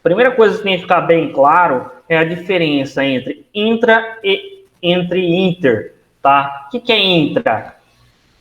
primeira coisa que tem que ficar bem claro é a diferença entre intra e inter, tá? O que é intra?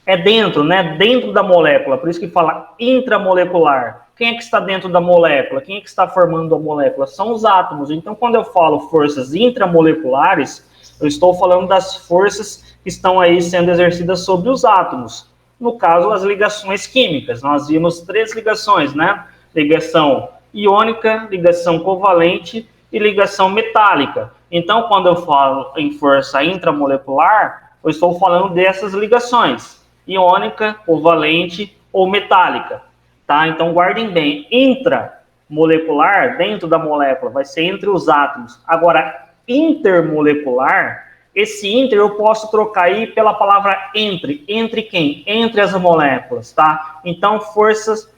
É dentro, né? Dentro da molécula, por isso que fala intramolecular. Quem é que está dentro da molécula? Quem é que está formando a molécula? São os átomos. Então, quando eu falo forças intramoleculares, eu estou falando das forças que estão aí sendo exercidas sobre os átomos. No caso, as ligações químicas. Nós vimos 3 ligações, né? Ligação iônica, ligação covalente e ligação metálica. Então, quando eu falo em força intramolecular, eu estou falando dessas ligações, iônica, covalente ou metálica, tá? Então, guardem bem, intramolecular, dentro da molécula, vai ser entre os átomos. Agora, intermolecular, esse inter eu posso trocar aí pela palavra entre. Entre quem? Entre as moléculas, tá? Então, forças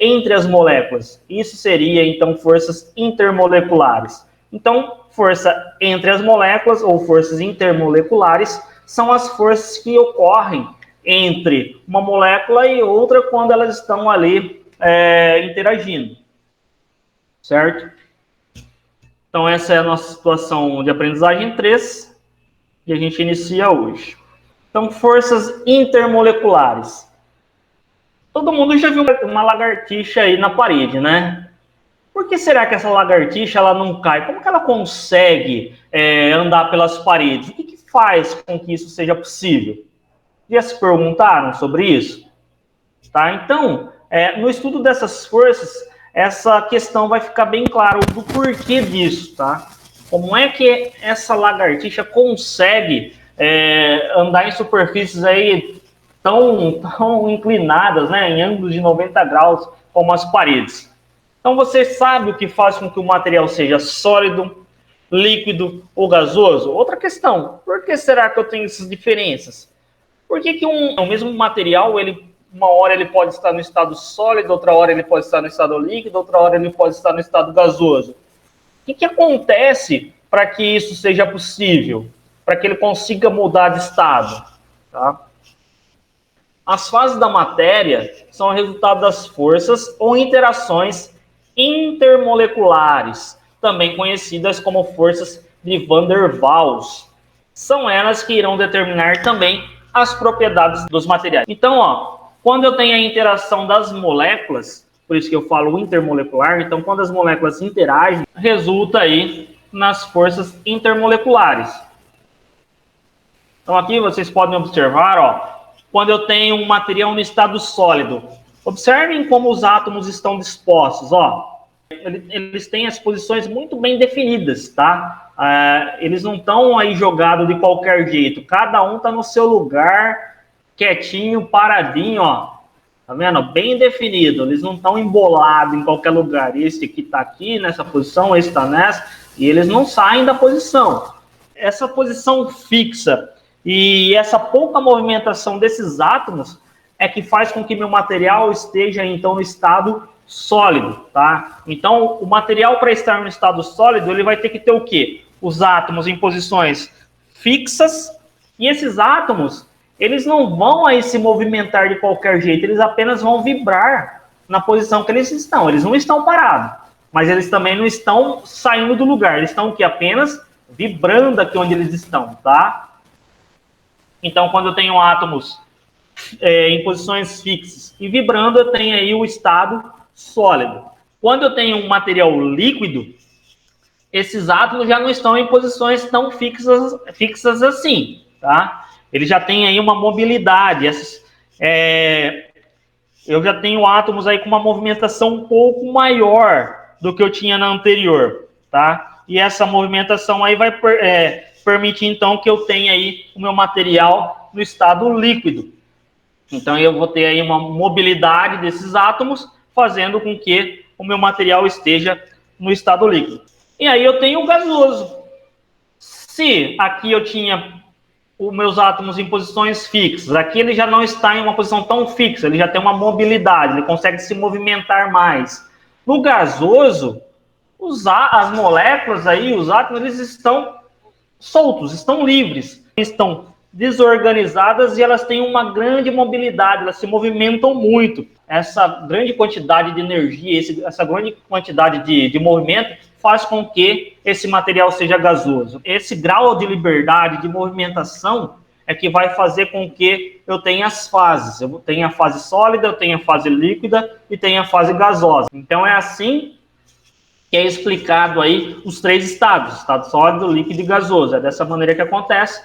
entre as moléculas. Isso seria, então, forças intermoleculares. Então, força entre as moléculas ou forças intermoleculares são as forças que ocorrem entre uma molécula e outra quando elas estão ali interagindo. Certo? Então, essa é a nossa situação de aprendizagem 3 e a gente inicia hoje. Então, forças intermoleculares. Todo mundo já viu uma lagartixa aí na parede, né? Por que será que essa lagartixa ela não cai? Como que ela consegue andar pelas paredes? O que faz com que isso seja possível? Já se perguntaram sobre isso? Tá? Então, no estudo dessas forças, essa questão vai ficar bem clara do porquê disso, tá? Como é que essa lagartixa consegue andar em superfícies aí tão inclinadas, né, em ângulos de 90 graus, como as paredes? Então, você sabe o que faz com que o material seja sólido, líquido ou gasoso? Outra questão, por que será que eu tenho essas diferenças? Por que o mesmo material, uma hora ele pode estar no estado sólido, outra hora ele pode estar no estado líquido, outra hora ele pode estar no estado gasoso? O que acontece para que isso seja possível? Para que ele consiga mudar de estado? Tá? As fases da matéria são o resultado das forças ou interações intermoleculares, também conhecidas como forças de Van der Waals. São elas que irão determinar também as propriedades dos materiais. Então, quando eu tenho a interação das moléculas, por isso que eu falo intermolecular, então quando as moléculas interagem, resulta aí nas forças intermoleculares. Então aqui vocês podem observar, quando eu tenho um material no estado sólido, observem como os átomos estão dispostos, eles têm as posições muito bem definidas, tá? Eles não estão aí jogados de qualquer jeito, cada um está no seu lugar, quietinho, paradinho, tá vendo? Bem definido, eles não estão embolados em qualquer lugar, esse aqui está aqui nessa posição, esse está nessa, e eles não saem da posição. Essa posição fixa e essa pouca movimentação desses átomos é que faz com que meu material esteja, então, no estado sólido, tá? Então, o material, para estar no estado sólido, ele vai ter que ter o quê? Os átomos em posições fixas, e esses átomos, eles não vão aí se movimentar de qualquer jeito, eles apenas vão vibrar na posição que eles estão. Eles não estão parados, mas eles também não estão saindo do lugar, eles estão aqui apenas vibrando aqui onde eles estão, tá? Então, quando eu tenho átomos em posições fixas e vibrando, eu tenho aí o estado sólido. Quando eu tenho um material líquido, esses átomos já não estão em posições tão fixas assim, tá? Eles já têm aí uma mobilidade. Eu já tenho átomos aí com uma movimentação um pouco maior do que eu tinha na anterior, tá? E essa movimentação aí vai permitir, então, que eu tenha aí o meu material no estado líquido. Então, eu vou ter aí uma mobilidade desses átomos, fazendo com que o meu material esteja no estado líquido. E aí eu tenho o gasoso. Se aqui eu tinha os meus átomos em posições fixas, aqui ele já não está em uma posição tão fixa, ele já tem uma mobilidade, ele consegue se movimentar mais. No gasoso, as moléculas aí, os átomos, eles estão soltos, estão livres, estão desorganizadas e elas têm uma grande mobilidade, elas se movimentam muito. Essa grande quantidade de energia, essa grande quantidade de movimento faz com que esse material seja gasoso. Esse grau de liberdade, de movimentação, é que vai fazer com que eu tenha as fases. Eu tenho a fase sólida, eu tenho a fase líquida e tenho a fase gasosa. Então é assim que é explicado aí os três estados, estado sólido, líquido e gasoso. É dessa maneira que acontece.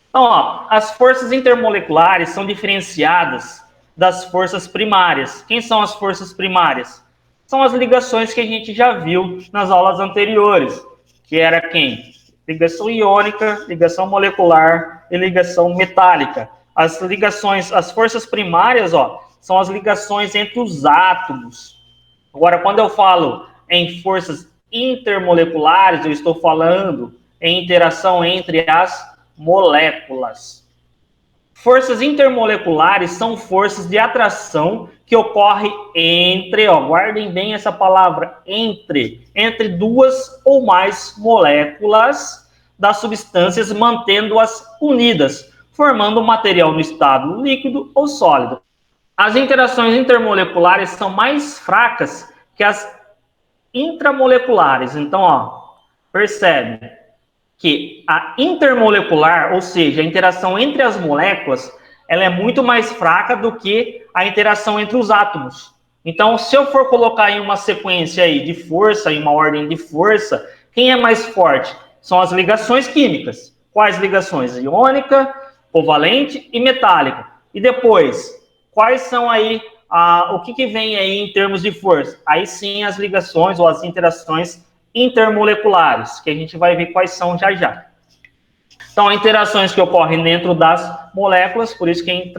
Então, ó, as forças intermoleculares são diferenciadas das forças primárias. Quem são as forças primárias? São as ligações que a gente já viu nas aulas anteriores, que era quem? Ligação iônica, ligação molecular e ligação metálica. As ligações, as forças primárias, ó, são as ligações entre os átomos. Agora, quando eu falo em forças intermoleculares, eu estou falando em interação entre as moléculas. Forças intermoleculares são forças de atração que ocorrem entre, ó, guardem bem essa palavra, entre duas ou mais moléculas das substâncias, mantendo-as unidas, formando um material no estado líquido ou sólido. As interações intermoleculares são mais fracas que as intramoleculares. Então, ó, percebe que a intermolecular, ou seja, a interação entre as moléculas, ela é muito mais fraca do que a interação entre os átomos. Então, se eu for colocar em uma sequência aí de força, em uma ordem de força, quem é mais forte? São as ligações químicas. Quais ligações? Iônica, covalente e metálica. E depois, quais são aí, o que vem aí em termos de força? Aí sim as ligações ou as interações intermoleculares, que a gente vai ver quais são já já. Então, interações que ocorrem dentro das moléculas, por isso que é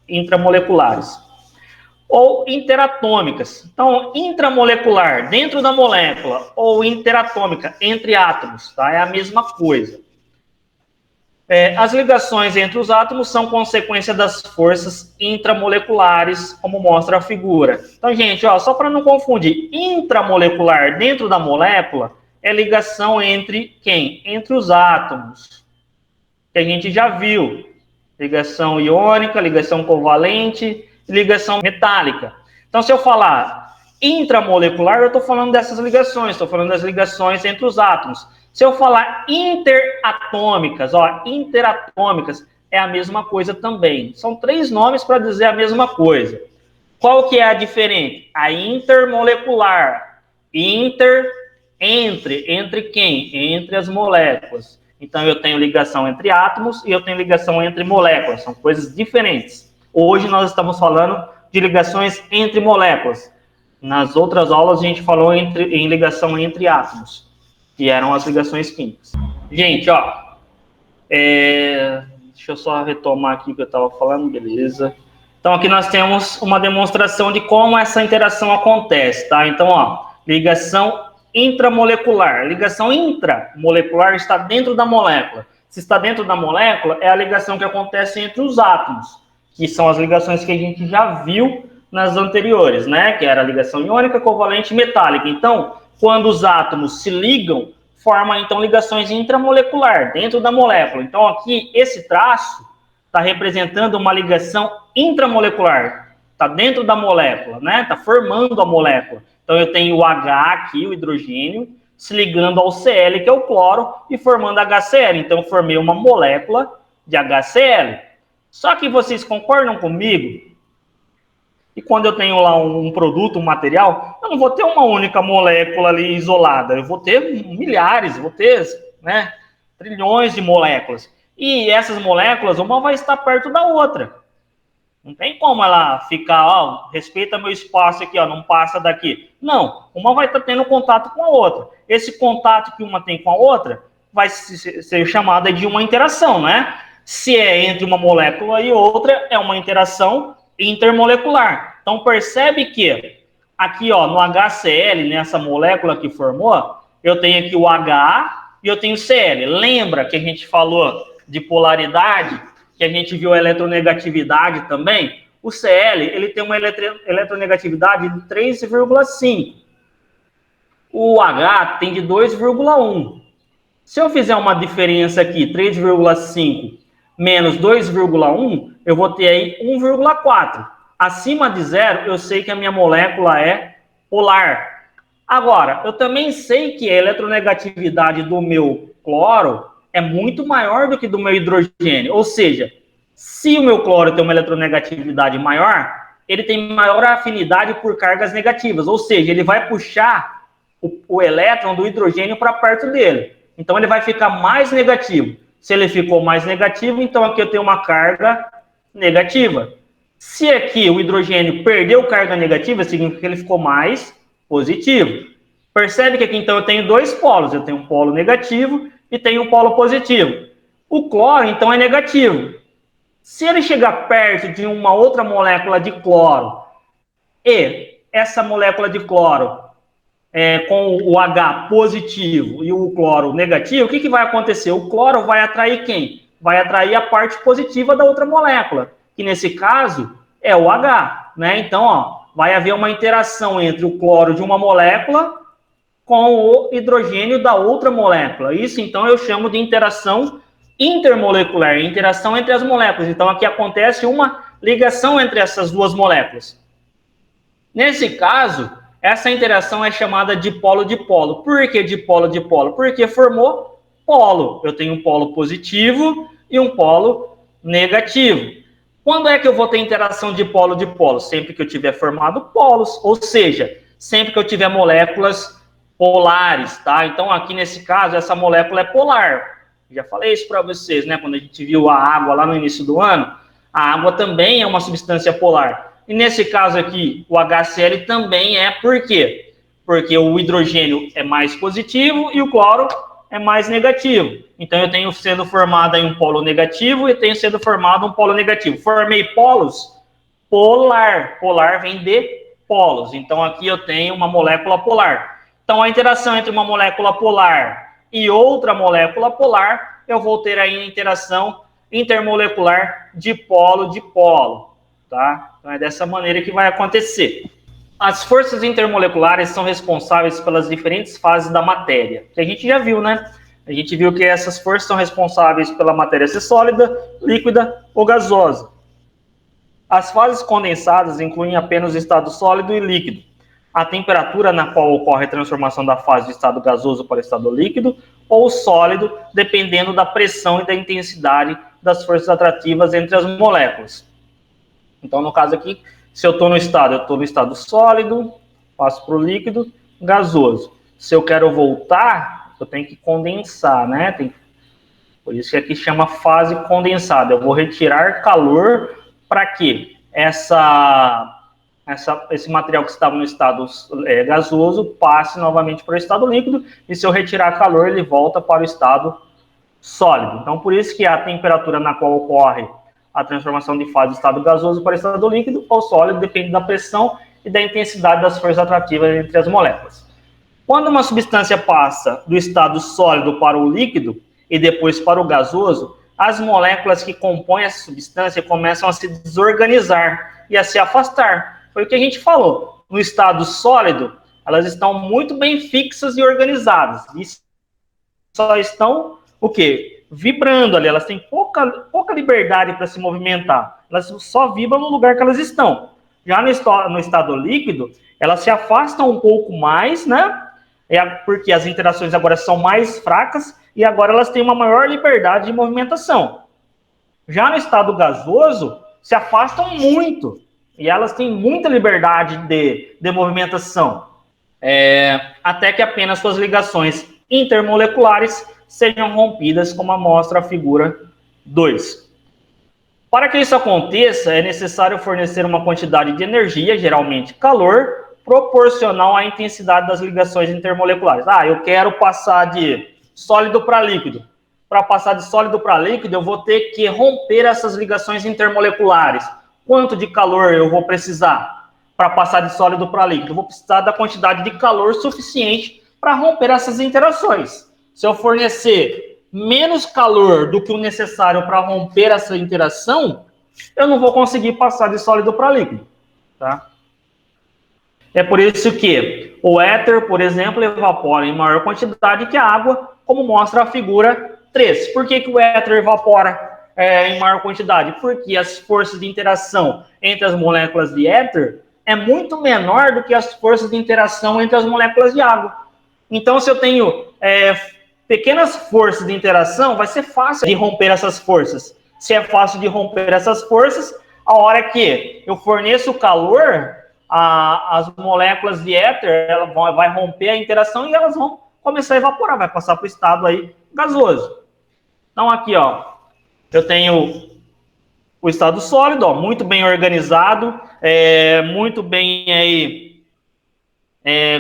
intramoleculares. Ou interatômicas. Então, intramolecular, dentro da molécula, ou interatômica, entre átomos, tá? É a mesma coisa. As ligações entre os átomos são consequência das forças intramoleculares, como mostra a figura. Então, gente, ó, só para não confundir, intramolecular dentro da molécula é ligação entre quem? Entre os átomos, que a gente já viu. Ligação iônica, ligação covalente, ligação metálica. Então, se eu falar intramolecular, eu estou falando dessas ligações, estou falando das ligações entre os átomos. Se eu falar interatômicas, ó, interatômicas é a mesma coisa também. São três nomes para dizer a mesma coisa. Qual que é a diferente? A intermolecular. Entre quem? Entre as moléculas. Então, eu tenho ligação entre átomos e eu tenho ligação entre moléculas. São coisas diferentes. Hoje, nós estamos falando de ligações entre moléculas. Nas outras aulas, a gente falou em ligação entre átomos, que eram as ligações químicas. Gente, ó, deixa eu só retomar aqui o que eu estava falando, beleza. Então, aqui nós temos uma demonstração de como essa interação acontece, tá? Então, ó, ligação intramolecular. Ligação intramolecular está dentro da molécula. Se está dentro da molécula, é a ligação que acontece entre os átomos, que são as ligações que a gente já viu nas anteriores, né? Que era a ligação iônica, covalente e metálica. Então, quando os átomos se ligam, forma então ligações intramolecular, dentro da molécula. Então, aqui, esse traço está representando uma ligação intramolecular. Está dentro da molécula, né? Está formando a molécula. Então, eu tenho o H aqui, o hidrogênio, se ligando ao Cl, que é o cloro, e formando HCl. Então, eu formei uma molécula de HCl. Só que vocês concordam comigo? E quando eu tenho lá um produto, um material, eu não vou ter uma única molécula ali isolada. Eu vou ter milhares, vou ter, né, trilhões de moléculas. E essas moléculas, uma vai estar perto da outra. Não tem como ela ficar, ó, respeita meu espaço aqui, ó, não passa daqui. Não, uma vai estar tendo contato com a outra. Esse contato que uma tem com a outra vai ser chamada de uma interação, né? Se é entre uma molécula e outra, é uma interação intermolecular. Então, percebe que aqui, ó, no HCl, nessa molécula que formou, eu tenho aqui o H e eu tenho o Cl. Lembra que a gente falou de polaridade, que a gente viu a eletronegatividade também? O Cl, ele tem uma eletronegatividade de 3,5. O H tem de 2,1. Se eu fizer uma diferença aqui, 3,5 menos 2,1, eu vou ter aí 1,4. Acima de zero, eu sei que a minha molécula é polar. Agora, eu também sei que a eletronegatividade do meu cloro é muito maior do que do meu hidrogênio. Ou seja, se o meu cloro tem uma eletronegatividade maior, ele tem maior afinidade por cargas negativas. Ou seja, ele vai puxar o elétron do hidrogênio para perto dele. Então, ele vai ficar mais negativo. Se ele ficou mais negativo, então aqui eu tenho uma carga negativa. Se aqui o hidrogênio perdeu carga negativa, significa que ele ficou mais positivo. Percebe que aqui então eu tenho dois polos. Eu tenho um polo negativo e tenho um polo positivo. O cloro, então, é negativo. Se ele chegar perto de uma outra molécula de cloro e essa molécula de cloro com o H positivo e o cloro negativo, o que vai acontecer? O cloro vai atrair quem? Vai atrair a parte positiva da outra molécula, que nesse caso é o H, né? Então, ó, vai haver uma interação entre o cloro de uma molécula com o hidrogênio da outra molécula. Isso, então, eu chamo de interação intermolecular, interação entre as moléculas. Então, aqui acontece uma ligação entre essas duas moléculas. Nesse caso, essa interação é chamada de polo-dipolo. Por que dipolo-dipolo? Porque formou polo. Eu tenho um polo positivo e um polo negativo. Quando é que eu vou ter interação de polo-dipolo? Sempre que eu tiver formado polos, ou seja, sempre que eu tiver moléculas polares, tá? Então, aqui nesse caso, essa molécula é polar. Já falei isso para vocês, né? Quando a gente viu a água lá no início do ano, a água também é uma substância polar. E nesse caso aqui, o HCl também é. Por quê? Porque o hidrogênio é mais positivo e o cloro é mais negativo. Então, eu tenho sendo formado aí um polo negativo e tenho sendo formado um polo negativo. Formei polos polar. Polar vem de polos. Então, aqui eu tenho uma molécula polar. Então, a interação entre uma molécula polar e outra molécula polar, eu vou ter aí a interação intermolecular de polo, tá? Então, é dessa maneira que vai acontecer. As forças intermoleculares são responsáveis pelas diferentes fases da matéria, que a gente já viu, né? A gente viu que essas forças são responsáveis pela matéria ser sólida, líquida ou gasosa. As fases condensadas incluem apenas o estado sólido e líquido. A temperatura na qual ocorre a transformação da fase de estado gasoso para estado líquido ou sólido, dependendo da pressão e da intensidade das forças atrativas entre as moléculas. Então, no caso aqui, se eu estou no estado sólido, passo para o líquido, gasoso. Se eu quero voltar, eu tenho que condensar, né? Por isso que aqui chama fase condensada. Eu vou retirar calor para que esse material que estava no estado gasoso passe novamente para o estado líquido, e se eu retirar calor, ele volta para o estado sólido. Então, por isso que a temperatura na qual ocorre a transformação de fase de estado gasoso para estado líquido ou sólido depende da pressão e da intensidade das forças atrativas entre as moléculas. Quando uma substância passa do estado sólido para o líquido e depois para o gasoso, as moléculas que compõem essa substância começam a se desorganizar e a se afastar. Foi o que a gente falou. No estado sólido, elas estão muito bem fixas e organizadas. E só estão, o quê? Vibrando ali. Elas têm pouca liberdade para se movimentar. Elas só vibram no lugar que elas estão. Já no estado líquido, elas se afastam um pouco mais, né? Porque as interações agora são mais fracas e agora elas têm uma maior liberdade de movimentação. Já no estado gasoso, se afastam muito. E elas têm muita liberdade de movimentação, até que apenas suas ligações intermoleculares sejam rompidas, como mostra a figura 2. Para que isso aconteça, é necessário fornecer uma quantidade de energia, geralmente calor, proporcional à intensidade das ligações intermoleculares. Eu quero passar de sólido para líquido. Para passar de sólido para líquido, eu vou ter que romper essas ligações intermoleculares. Quanto de calor eu vou precisar para passar de sólido para líquido? Eu vou precisar da quantidade de calor suficiente para romper essas interações. Se eu fornecer menos calor do que o necessário para romper essa interação, eu não vou conseguir passar de sólido para líquido, tá? É por isso que o éter, por exemplo, evapora em maior quantidade que a água, como mostra a figura 3. Por que o éter evapora em maior quantidade? Porque as forças de interação entre as moléculas de éter é muito menor do que as forças de interação entre as moléculas de água. Então, se eu tenho pequenas forças de interação, vai ser fácil de romper essas forças. Se é fácil de romper essas forças, a hora que eu forneço calor, as moléculas de éter, ela vai romper a interação e elas vão começar a evaporar, vai passar para o estado aí gasoso. Então, aqui, ó, eu tenho o estado sólido, ó, muito bem organizado, muito bem aí,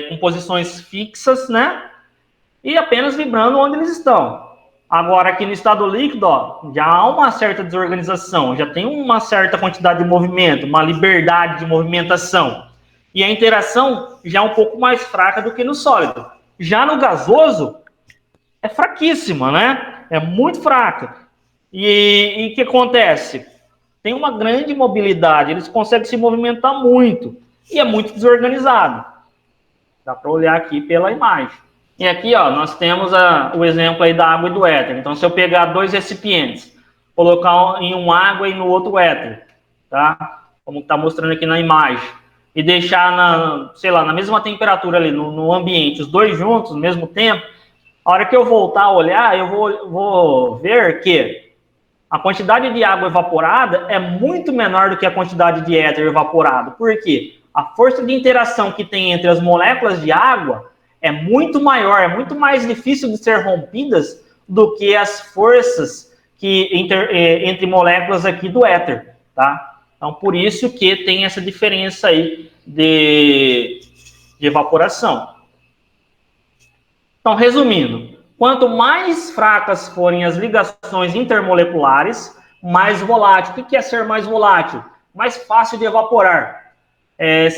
com posições fixas, né? E apenas vibrando onde eles estão. Agora, aqui no estado líquido, ó, já há uma certa desorganização, já tem uma certa quantidade de movimento, uma liberdade de movimentação. E a interação já é um pouco mais fraca do que no sólido. Já no gasoso, é fraquíssima, né? É muito fraca. E o que acontece? Tem uma grande mobilidade, eles conseguem se movimentar muito. E é muito desorganizado. Dá para olhar aqui pela imagem. E aqui, ó, nós temos o exemplo aí da água e do éter. Então, se eu pegar dois recipientes, colocar em um água e no outro éter, tá? Como está mostrando aqui na imagem, e deixar sei lá, na mesma temperatura ali, no ambiente, os dois juntos, no mesmo tempo, a hora que eu voltar a olhar, eu vou ver que a quantidade de água evaporada é muito menor do que a quantidade de éter evaporado. Por quê? A força de interação que tem entre as moléculas de água é muito maior, é muito mais difícil de ser rompidas do que as forças entre moléculas aqui do éter, tá? Então, por isso que tem essa diferença aí de evaporação. Então, resumindo, quanto mais fracas forem as ligações intermoleculares, mais volátil. O que é ser mais volátil? Mais fácil de evaporar.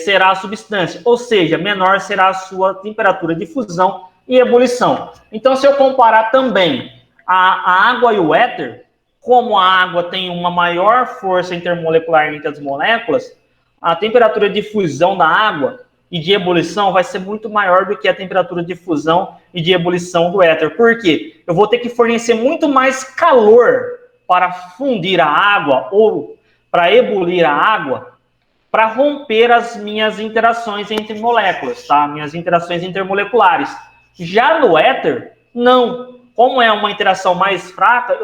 Será a substância, ou seja, menor será a sua temperatura de fusão e ebulição. Então, se eu comparar também a água e o éter, como a água tem uma maior força intermolecular entre as moléculas, a temperatura de fusão da água e de ebulição vai ser muito maior do que a temperatura de fusão e de ebulição do éter. Por quê? Eu vou ter que fornecer muito mais calor para fundir a água ou para ebulir a água, para romper as minhas interações entre moléculas, tá? Minhas interações intermoleculares. Já no éter, não. Como é uma interação mais fraca,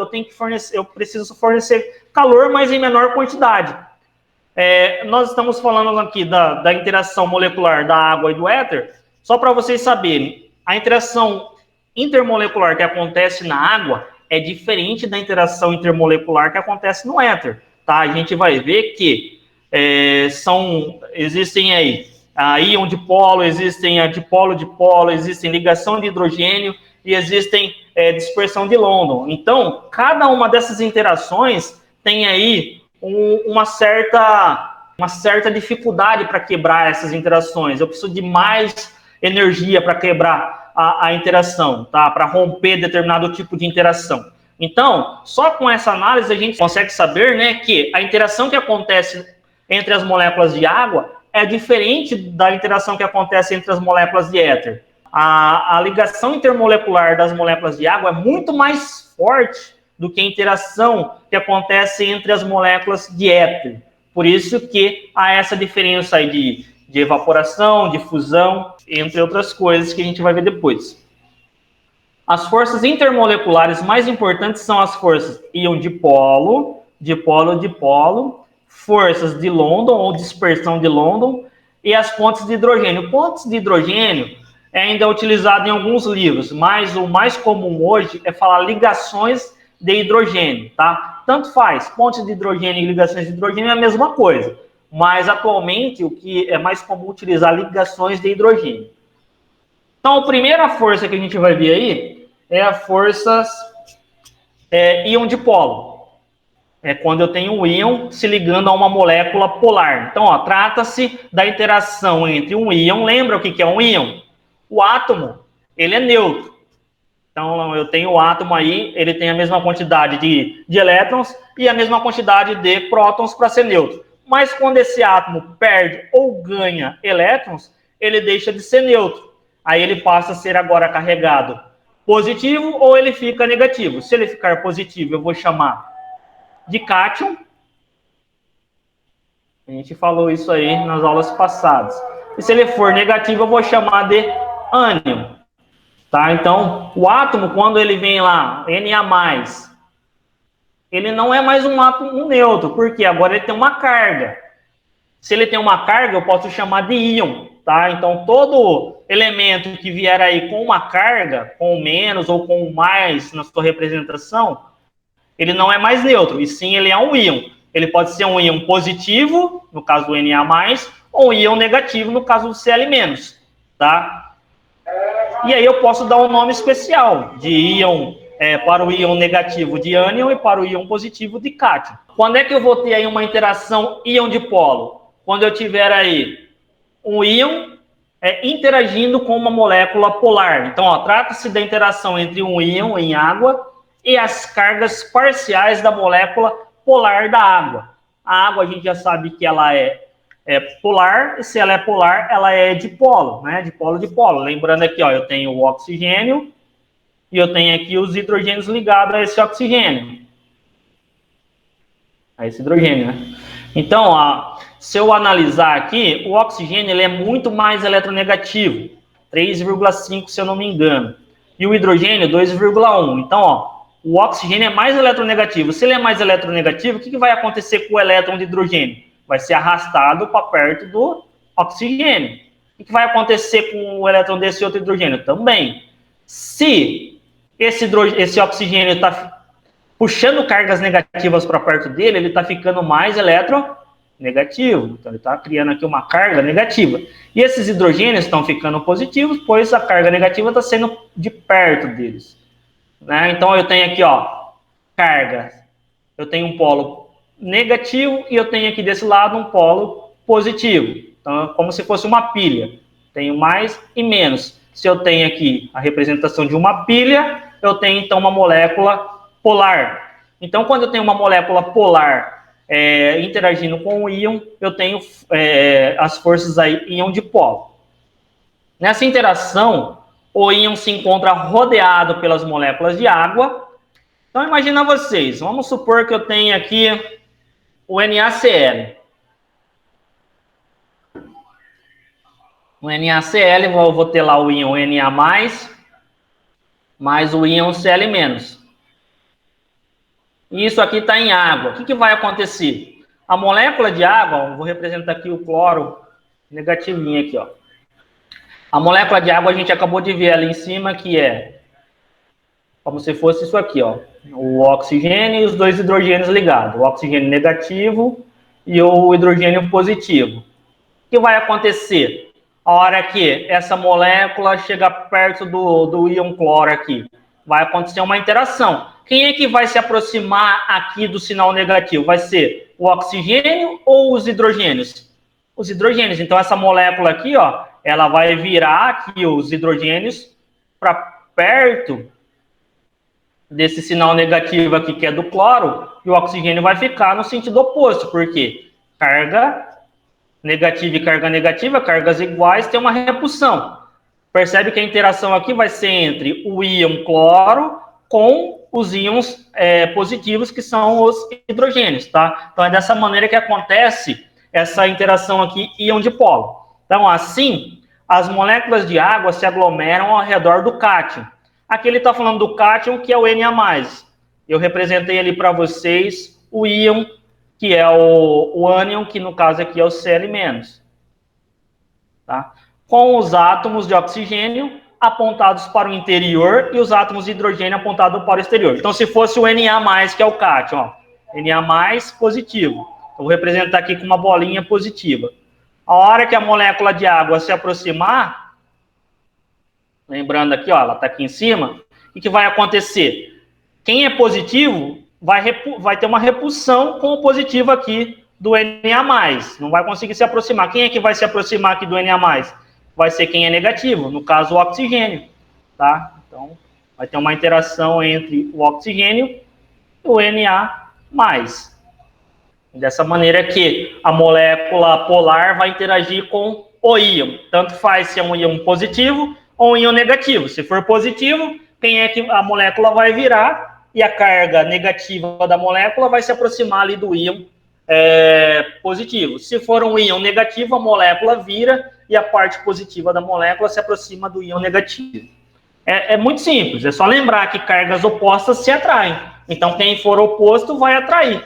eu preciso fornecer calor, mas em menor quantidade. Nós estamos falando aqui da interação molecular da água e do éter, só para vocês saberem, a interação intermolecular que acontece na água é diferente da interação intermolecular que acontece no éter, tá? A gente vai ver que existem aí a íon dipolo, existem a dipolo-dipolo, existem ligação de hidrogênio e existem dispersão de London. Então, cada uma dessas interações tem aí uma certa dificuldade para quebrar essas interações. Eu preciso de mais energia para quebrar a interação, tá? Para romper determinado tipo de interação. Então, só com essa análise a gente consegue saber, né, que a interação que acontece entre as moléculas de água é diferente da interação que acontece entre as moléculas de éter. A ligação intermolecular das moléculas de água é muito mais forte do que a interação que acontece entre as moléculas de éter. Por isso que há essa diferença aí de evaporação, de fusão, entre outras coisas que a gente vai ver depois. As forças intermoleculares mais importantes são as forças íon dipolo, dipolo-dipolo, forças de London ou dispersão de London e as pontes de hidrogênio. Pontes de hidrogênio ainda é utilizado em alguns livros, mas o mais comum hoje é falar ligações de hidrogênio, tá? Tanto faz, pontes de hidrogênio e ligações de hidrogênio é a mesma coisa, mas atualmente o que é mais comum utilizar ligações de hidrogênio. Então, a primeira força que a gente vai ver aí é a força íon dipolo. É quando eu tenho um íon se ligando a uma molécula polar. Então, ó, trata-se da interação entre um íon. Lembra o que é um íon? O átomo, ele é neutro. Então, eu tenho o átomo aí, ele tem a mesma quantidade de elétrons e a mesma quantidade de prótons para ser neutro. Mas quando esse átomo perde ou ganha elétrons, ele deixa de ser neutro. Aí ele passa a ser agora carregado positivo ou ele fica negativo. Se ele ficar positivo, eu vou chamar de cátion. A gente falou isso aí nas aulas passadas. E se ele for negativo, eu vou chamar de ânion. Tá? Então, o átomo, quando ele vem lá, Na+, ele não é mais um átomo neutro, porque agora ele tem uma carga. Se ele tem uma carga, eu posso chamar de íon. Tá? Então, todo elemento que vier aí com uma carga, com menos ou com mais na sua representação, ele não é mais neutro, e sim ele é um íon. Ele pode ser um íon positivo, no caso do Na+, ou um íon negativo, no caso do Cl-. Tá? E aí eu posso dar um nome especial de íon, para o íon negativo de ânion e para o íon positivo de cátion. Quando é que eu vou ter aí uma interação íon-dipolo? Quando eu tiver aí um íon interagindo com uma molécula polar. Então, trata-se da interação entre um íon em água e as cargas parciais da molécula polar da água. A água a gente já sabe que ela é polar, e se ela é polar, ela é dipolo, né? Dipolo. Lembrando aqui, ó, eu tenho o oxigênio e eu tenho aqui os hidrogênios ligados a esse oxigênio. A esse hidrogênio, né? Então, se eu analisar aqui, o oxigênio ele é muito mais eletronegativo, 3,5 se eu não me engano. E o hidrogênio, 2,1. Então, ó, o oxigênio é mais eletronegativo. Se ele é mais eletronegativo, o que vai acontecer com o elétron de hidrogênio? Vai ser arrastado para perto do oxigênio. O que vai acontecer com o elétron desse outro hidrogênio? Também. Se esse oxigênio está puxando cargas negativas para perto dele, ele está ficando mais eletronegativo. Então, ele está criando aqui uma carga negativa. E esses hidrogênios estão ficando positivos, pois a carga negativa está sendo de perto deles. Né? Então, eu tenho aqui, ó, carga. Eu tenho um polo negativo e eu tenho aqui desse lado um polo positivo. Então, é como se fosse uma pilha. Tenho mais e menos. Se eu tenho aqui a representação de uma pilha, eu tenho, então, uma molécula polar. Então, quando eu tenho uma molécula polar interagindo com o íon, eu tenho as forças aí íon-dipolo. Nessa interação, o íon se encontra rodeado pelas moléculas de água. Então, imagina vocês, vamos supor que eu tenho aqui o NaCl. O NaCl, eu vou ter lá o íon Na+, mais o íon Cl-. E isso aqui está em água. O que vai acontecer? A molécula de água, vou representar aqui o cloro negativinho aqui, ó. A molécula de água a gente acabou de ver ali em cima, que é como se fosse isso aqui, ó. O oxigênio e os dois hidrogênios ligados. O oxigênio negativo e o hidrogênio positivo. O que vai acontecer? A hora que essa molécula chega perto do íon cloro aqui, vai acontecer uma interação. Quem é que vai se aproximar aqui do sinal negativo? Vai ser o oxigênio ou os hidrogênios? Os hidrogênios. Então, essa molécula aqui, ó, ela vai virar aqui os hidrogênios para perto desse sinal negativo aqui, que é do cloro, e o oxigênio vai ficar no sentido oposto, porque carga negativa e carga negativa, cargas iguais, tem uma repulsão. Percebe que a interação aqui vai ser entre o íon cloro com os íons positivos, que são os hidrogênios, tá? Então, é dessa maneira que acontece essa interação aqui íon-dipolo. Então, assim, as moléculas de água se aglomeram ao redor do cátion. Aqui ele está falando do cátion, que é o Na+. Eu representei ali para vocês o íon, que é o ânion, que no caso aqui é o Cl-. Tá? Com os átomos de oxigênio apontados para o interior e os átomos de hidrogênio apontados para o exterior. Então, se fosse o Na+, que é o cátion, ó, Na+, positivo. Eu vou representar aqui com uma bolinha positiva. A hora que a molécula de água se aproximar, lembrando aqui, ó, ela está aqui em cima, o que vai acontecer? Quem é positivo vai ter uma repulsão com o positivo aqui do Na+. Não vai conseguir se aproximar. Quem é que vai se aproximar aqui do Na+? Vai ser quem é negativo, no caso o oxigênio, tá? Então, vai ter uma interação entre o oxigênio e o Na+. Dessa maneira que a molécula polar vai interagir com o íon. Tanto faz se é um íon positivo ou um íon negativo. Se for positivo, quem é que a molécula vai virar e a carga negativa da molécula vai se aproximar ali do íon positivo. Se for um íon negativo, a molécula vira e a parte positiva da molécula se aproxima do íon negativo. É muito simples, é só lembrar que cargas opostas se atraem. Então, quem for oposto vai atrair.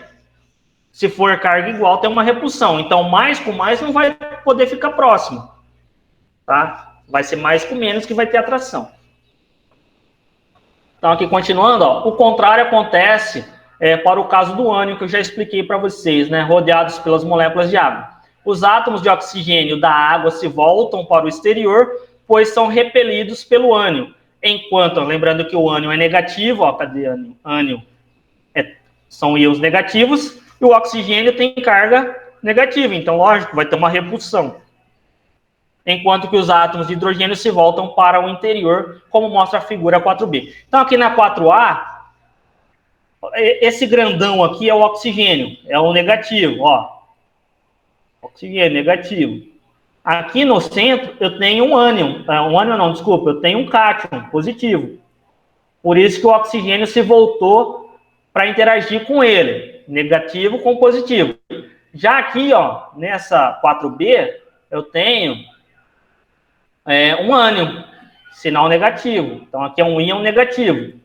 Se for carga igual, tem uma repulsão. Então, mais com mais não vai poder ficar próximo. Tá? Vai ser mais com menos que vai ter atração. Então, aqui continuando, ó, o contrário acontece para o caso do ânion, que eu já expliquei para vocês, né? Rodeados pelas moléculas de água. Os átomos de oxigênio da água se voltam para o exterior, pois são repelidos pelo ânion. Enquanto, lembrando que o ânion é negativo, ó, cadê ânion? Ânion são íons negativos, e o oxigênio tem carga negativa, então, lógico, vai ter uma repulsão. Enquanto que os átomos de hidrogênio se voltam para o interior, como mostra a figura 4b. Então, aqui na 4a, esse grandão aqui é o oxigênio, é o negativo, ó. Oxigênio negativo. Aqui no centro, eu tenho um ânion. Eu tenho um cátion positivo. Por isso que o oxigênio se voltou para interagir com ele, negativo com positivo. Já aqui, ó, nessa 4b, eu tenho um ânion, sinal negativo. Então, aqui é um íon negativo.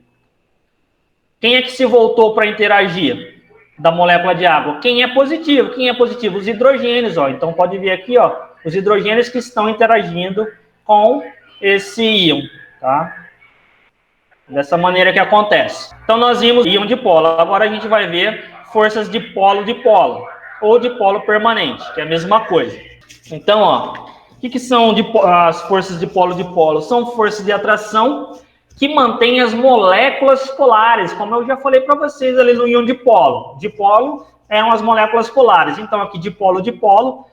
Quem é que se voltou para interagir da molécula de água? Quem é positivo? Quem é positivo? Os hidrogênios, ó. Então, pode ver aqui, ó, os hidrogênios que estão interagindo com esse íon, tá? Dessa maneira que acontece. Então, nós vimos íon dipolo. Agora, a gente vai ver forças dipolo-dipolo, ou dipolo permanente, que é a mesma coisa. Então, ó, o que são as forças dipolo-dipolo? São forças de atração que mantêm as moléculas polares, como eu já falei para vocês ali no íon dipolo. Dipolo eram as moléculas polares. Então, aqui dipolo-dipolo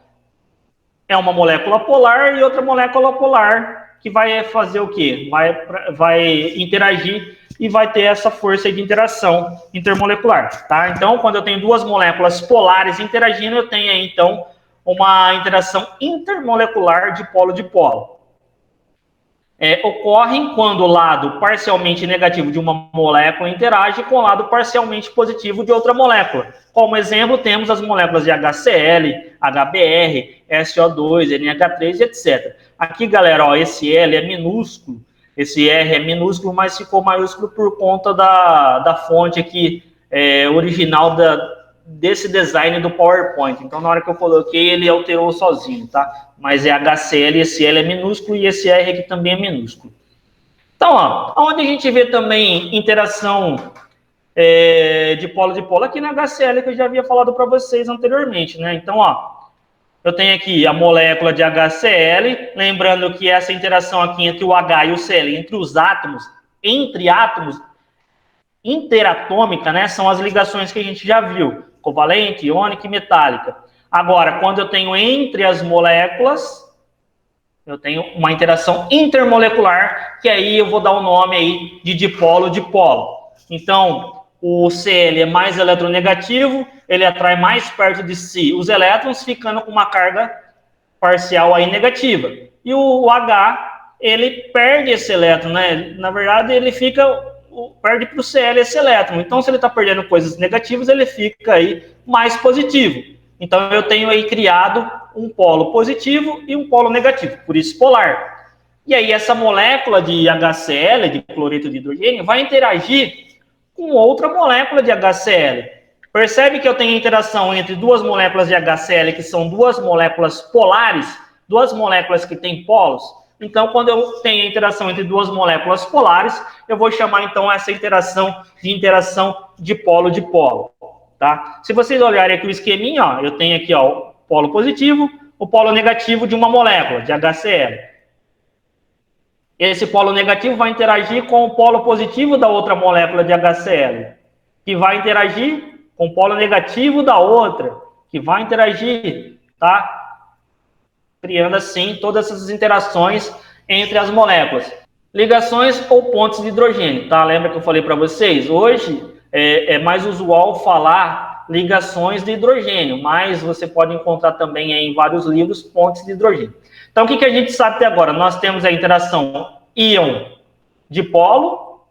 é uma molécula polar e outra molécula polar que vai fazer o quê? Vai interagir e vai ter essa força de interação intermolecular, tá? Então, quando eu tenho duas moléculas polares interagindo, eu tenho aí, então, uma interação intermolecular dipolo-dipolo. Ocorrem quando o lado parcialmente negativo de uma molécula interage com o lado parcialmente positivo de outra molécula. Como exemplo, temos as moléculas de HCl, HBr, SO2, NH3, etc. Aqui, galera, ó, esse L é minúsculo, esse R é minúsculo, mas ficou maiúsculo por conta da fonte aqui original desse design do PowerPoint. Então, na hora que eu coloquei, ele alterou sozinho, tá? Mas é HCl, esse L é minúsculo e esse R aqui também é minúsculo. Então, ó, onde a gente vê também interação dipolo-dipolo, aqui na HCl, que eu já havia falado para vocês anteriormente, né? Então, ó, eu tenho aqui a molécula de HCl, lembrando que essa interação aqui entre o H e o Cl, entre átomos, interatômica, né? São as ligações que a gente já viu, covalente, iônica e metálica. Agora, quando eu tenho entre as moléculas, eu tenho uma interação intermolecular, que aí eu vou dar o nome aí de dipolo-dipolo. Então, o Cl é mais eletronegativo, ele atrai mais perto de si os elétrons, ficando com uma carga parcial aí negativa. E o H, ele perde esse elétron, né? Na verdade, ele perde para o Cl esse elétron. Então, se ele está perdendo coisas negativas, ele fica aí mais positivo. Então, eu tenho aí criado um polo positivo e um polo negativo, por isso polar. E aí, essa molécula de HCl, de cloreto de hidrogênio, vai interagir com outra molécula de HCl. Percebe que eu tenho interação entre duas moléculas de HCl, que são duas moléculas polares, duas moléculas que têm polos? Então, quando eu tenho interação entre duas moléculas polares, eu vou chamar, então, essa interação de polo-dipolo. Tá? Se vocês olharem aqui o esqueminha, ó, eu tenho aqui, ó, o polo positivo, o polo negativo de uma molécula, de HCl. Esse polo negativo vai interagir com o polo positivo da outra molécula de HCl, que vai interagir com o polo negativo da outra, que vai interagir, tá? Criando, assim, todas essas interações entre as moléculas. Ligações ou pontes de hidrogênio, tá? Lembra que eu falei para vocês? Hoje é mais usual falar ligações de hidrogênio, mas você pode encontrar também em vários livros pontes de hidrogênio. Então, o que a gente sabe até agora? Nós temos a interação íon-dipolo,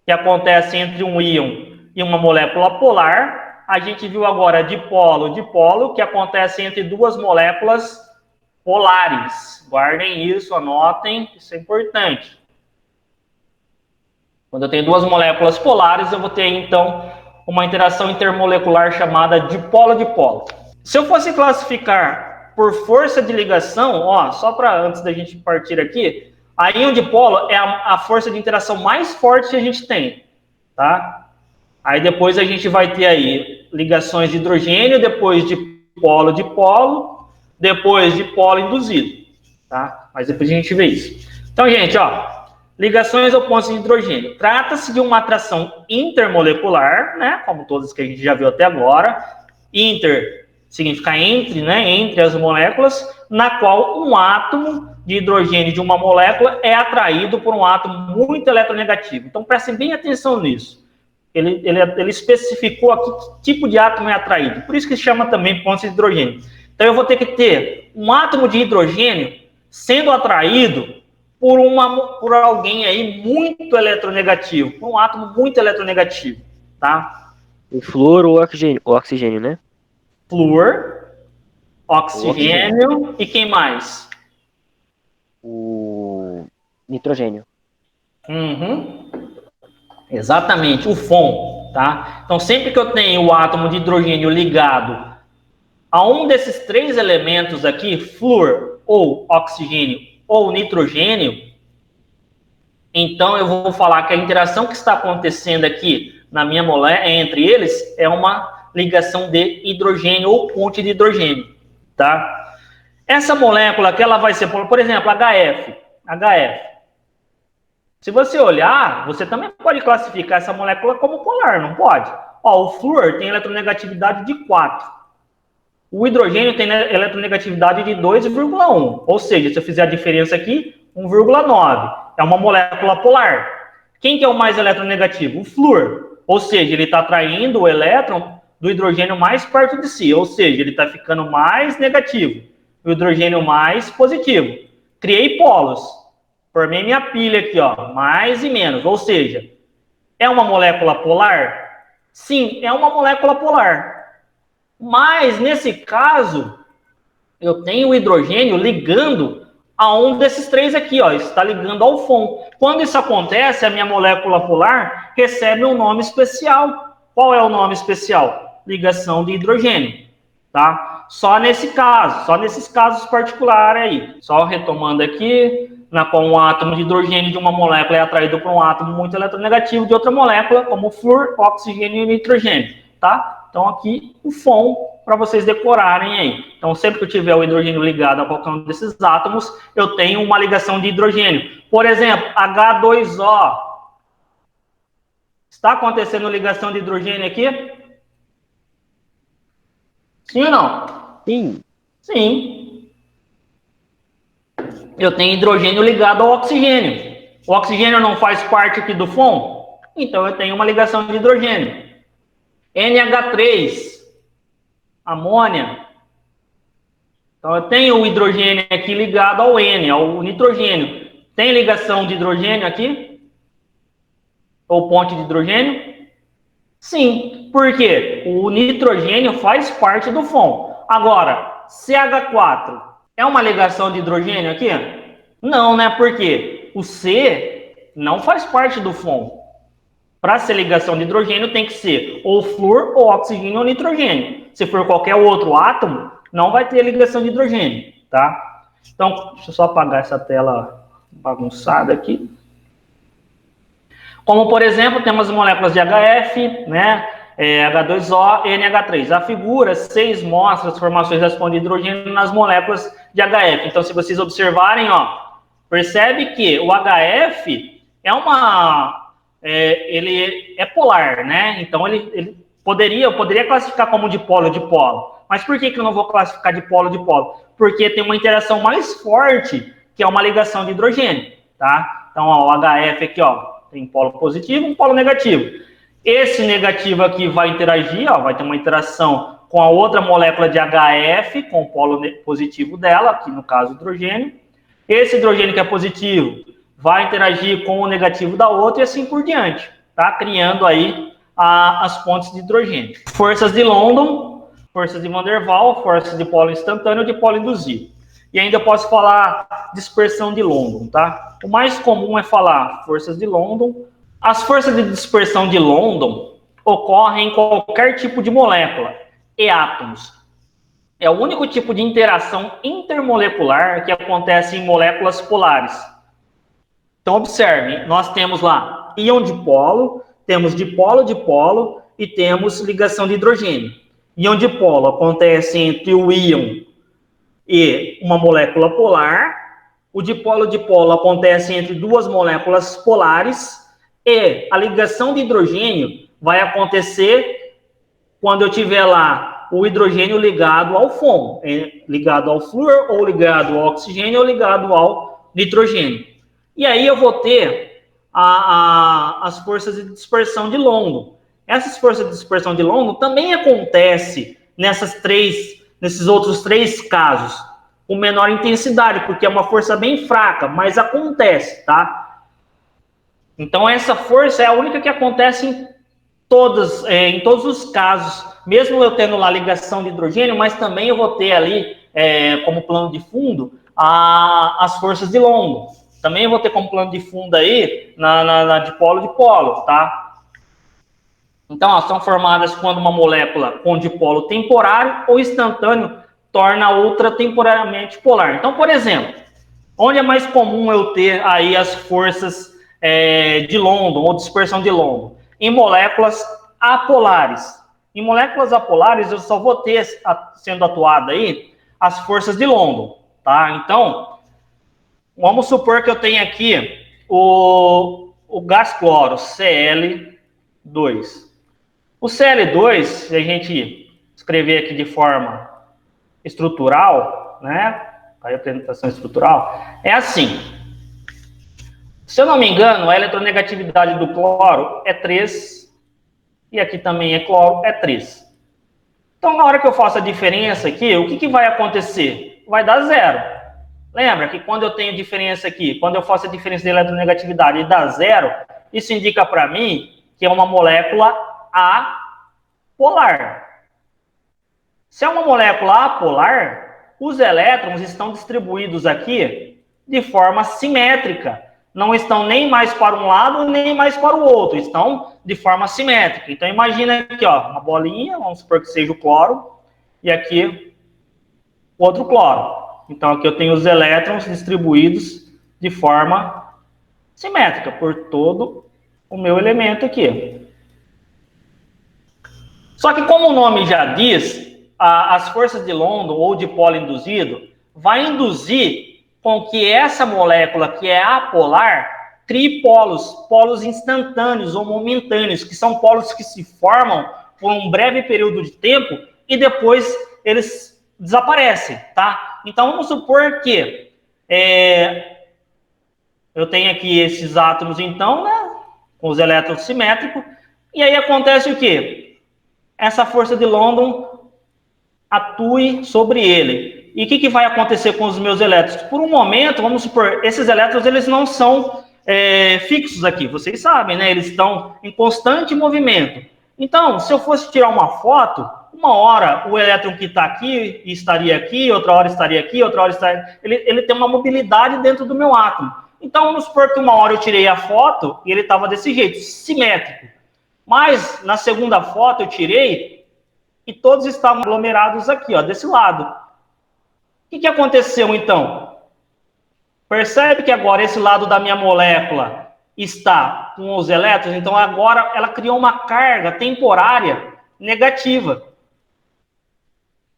que acontece entre um íon e uma molécula polar. A gente viu agora dipolo-dipolo, que acontece entre duas moléculas polares. Guardem isso, anotem, isso é importante. Quando eu tenho duas moléculas polares, eu vou ter, então, uma interação intermolecular chamada dipolo-dipolo. Se eu fosse classificar por força de ligação, ó, só para antes da gente partir aqui, a íon-dipolo é a força de interação mais forte que a gente tem, tá? Aí depois a gente vai ter aí ligações de hidrogênio, depois de polo-dipolo, depois de polo induzido, tá? Mas depois a gente vê isso. Então, gente, ó, ligações opostas de hidrogênio. Trata-se de uma atração intermolecular, né? Como todas que a gente já viu até agora. Inter significa entre, né? Entre as moléculas, na qual um átomo de hidrogênio de uma molécula é atraído por um átomo muito eletronegativo. Então, prestem bem atenção nisso. Ele especificou aqui que tipo de átomo é atraído. Por isso que se chama também pontos de hidrogênio. Então, eu vou ter que ter um átomo de hidrogênio sendo atraído por alguém aí muito eletronegativo, por um átomo muito eletronegativo, tá? O flúor ou o oxigênio, né? Flúor, oxigênio e quem mais? O nitrogênio. Uhum. Exatamente, o FON, tá? Então, sempre que eu tenho o átomo de hidrogênio ligado a um desses três elementos aqui, flúor, ou oxigênio, ou nitrogênio, então eu vou falar que a interação que está acontecendo aqui na minha molécula entre eles é uma ligação de hidrogênio ou ponte de hidrogênio, tá? Essa molécula que ela vai ser, por exemplo, HF. Se você olhar, você também pode classificar essa molécula como polar, não pode? Ó, o flúor tem eletronegatividade de 4. O hidrogênio tem eletronegatividade de 2,1. Ou seja, se eu fizer a diferença aqui, 1,9. É uma molécula polar. Quem que é o mais eletronegativo? O flúor. Ou seja, ele está atraindo o elétron do hidrogênio mais perto de si. Ou seja, ele está ficando mais negativo. O hidrogênio mais positivo. Criei polos. Formei minha pilha aqui, ó, mais e menos. Ou seja, é uma molécula polar? Sim, é uma molécula polar. Mas, nesse caso, eu tenho o hidrogênio ligando a um desses três aqui, ó. Está ligando ao FON. Quando isso acontece, a minha molécula polar recebe um nome especial. Qual é o nome especial? Ligação de hidrogênio, tá? Só nesse caso, só nesses casos particulares aí. Só retomando aqui, na qual um átomo de hidrogênio de uma molécula é atraído por um átomo muito eletronegativo de outra molécula, como flúor, oxigênio e nitrogênio, tá? Então, aqui, o FON, para vocês decorarem aí. Então, sempre que eu tiver o hidrogênio ligado a qualquer um desses átomos, eu tenho uma ligação de hidrogênio. Por exemplo, H2O. Está acontecendo ligação de hidrogênio aqui? Sim ou não? Sim. Sim. Eu tenho hidrogênio ligado ao oxigênio. O oxigênio não faz parte aqui do FON? Então, eu tenho uma ligação de hidrogênio. NH3, amônia. Então, eu tenho o hidrogênio aqui ligado ao N, ao nitrogênio. Tem ligação de hidrogênio aqui? Ou ponte de hidrogênio? Sim. Por quê? O nitrogênio faz parte do FON. Agora, CH4 é uma ligação de hidrogênio aqui? Não, né? Por quê? O C não faz parte do FON. Para ser ligação de hidrogênio tem que ser ou flúor, ou oxigênio, ou nitrogênio. Se for qualquer outro átomo, não vai ter ligação de hidrogênio, tá? Então, deixa eu só apagar essa tela bagunçada aqui. Como, por exemplo, temos moléculas de HF, né? H2O, NH3. A figura 6 mostra as formações das pontes de hidrogênio nas moléculas de HF. Então, se vocês observarem, ó, percebe que o HF é ele é polar, né? Então, eu poderia classificar como dipolo. Mas por que eu não vou classificar dipolo? Porque tem uma interação mais forte, que é uma ligação de hidrogênio, tá? Então, ó, o HF aqui, ó, tem polo positivo e um polo negativo. Esse negativo aqui vai interagir, ó, vai ter uma interação com a outra molécula de HF, com o polo positivo dela, aqui no caso o hidrogênio. Esse hidrogênio que é positivo vai interagir com o negativo da outra e assim por diante, tá? Criando aí as pontes de hidrogênio. Forças de London, forças de Van der Waals, forças de polo instantâneo e de polo induzido. E ainda eu posso falar dispersão de London, tá? O mais comum é falar forças de London. As forças de dispersão de London ocorrem em qualquer tipo de molécula e átomos. É o único tipo de interação intermolecular que acontece em moléculas polares. Então, observe, nós temos lá íon dipolo, temos dipolo e temos ligação de hidrogênio. Íon dipolo acontece entre o íon e uma molécula polar. O dipolo acontece entre duas moléculas polares. E a ligação de hidrogênio vai acontecer quando eu tiver lá o hidrogênio ligado ao FON, ligado ao flúor, ou ligado ao oxigênio, ou ligado ao nitrogênio. E aí eu vou ter as forças de dispersão de London. Essas forças de dispersão de London também acontecem nesses outros 3 casos, com menor intensidade, porque é uma força bem fraca, mas acontece, tá? Então, essa força é a única que acontece em todos os casos, mesmo eu tendo lá ligação de hidrogênio, mas também eu vou ter ali, como plano de fundo, as forças de London. Também eu vou ter como plano de fundo aí, na dipolo, tá? Então, elas são formadas quando uma molécula com dipolo temporário ou instantâneo torna a outra temporariamente polar. Então, por exemplo, onde é mais comum eu ter aí as forças de London, ou dispersão de London? Em moléculas apolares. Em moléculas apolares, eu só vou ter sendo atuada aí as forças de London, tá? Então, vamos supor que eu tenho aqui o gás cloro, Cl2. O Cl2, se a gente escrever aqui de forma estrutural, né? A representação estrutural, é assim. Se eu não me engano, a eletronegatividade do cloro é 3, e aqui também é cloro, é 3. Então, na hora que eu faço a diferença aqui, o que vai acontecer? Vai dar 0. Lembra que quando eu tenho diferença aqui, quando eu faço a diferença de eletronegatividade e dá 0, isso indica para mim que é uma molécula apolar. Se é uma molécula apolar, os elétrons estão distribuídos aqui de forma simétrica. Não estão nem mais para um lado, nem mais para o outro. Estão de forma simétrica. Então, imagina aqui, ó, uma bolinha, vamos supor que seja o cloro, e aqui o outro cloro. Então, aqui eu tenho os elétrons distribuídos de forma simétrica por todo o meu elemento aqui. Só que, como o nome já diz, as forças de London ou dipolo induzido vai induzir com que essa molécula que é apolar crie polos instantâneos ou momentâneos, que são polos que se formam por um breve período de tempo e depois eles desaparecem, tá? Então, vamos supor que eu tenho aqui esses átomos, então, né, com os elétrons simétricos, e aí acontece o quê? Essa força de London atue sobre ele. E o que vai acontecer com os meus elétrons? Por um momento, vamos supor, esses elétrons eles não são fixos aqui, vocês sabem, né? Eles estão em constante movimento. Então, se eu fosse tirar uma foto, uma hora o elétron que está aqui estaria aqui, outra hora estaria aqui, outra hora estaria... Ele tem uma mobilidade dentro do meu átomo. Então, vamos supor que uma hora eu tirei a foto e ele estava desse jeito, simétrico. Mas, na segunda foto eu tirei e todos estavam aglomerados aqui, ó, desse lado. O que aconteceu, então? Percebe que agora esse lado da minha molécula está com os elétrons, então agora ela criou uma carga temporária negativa.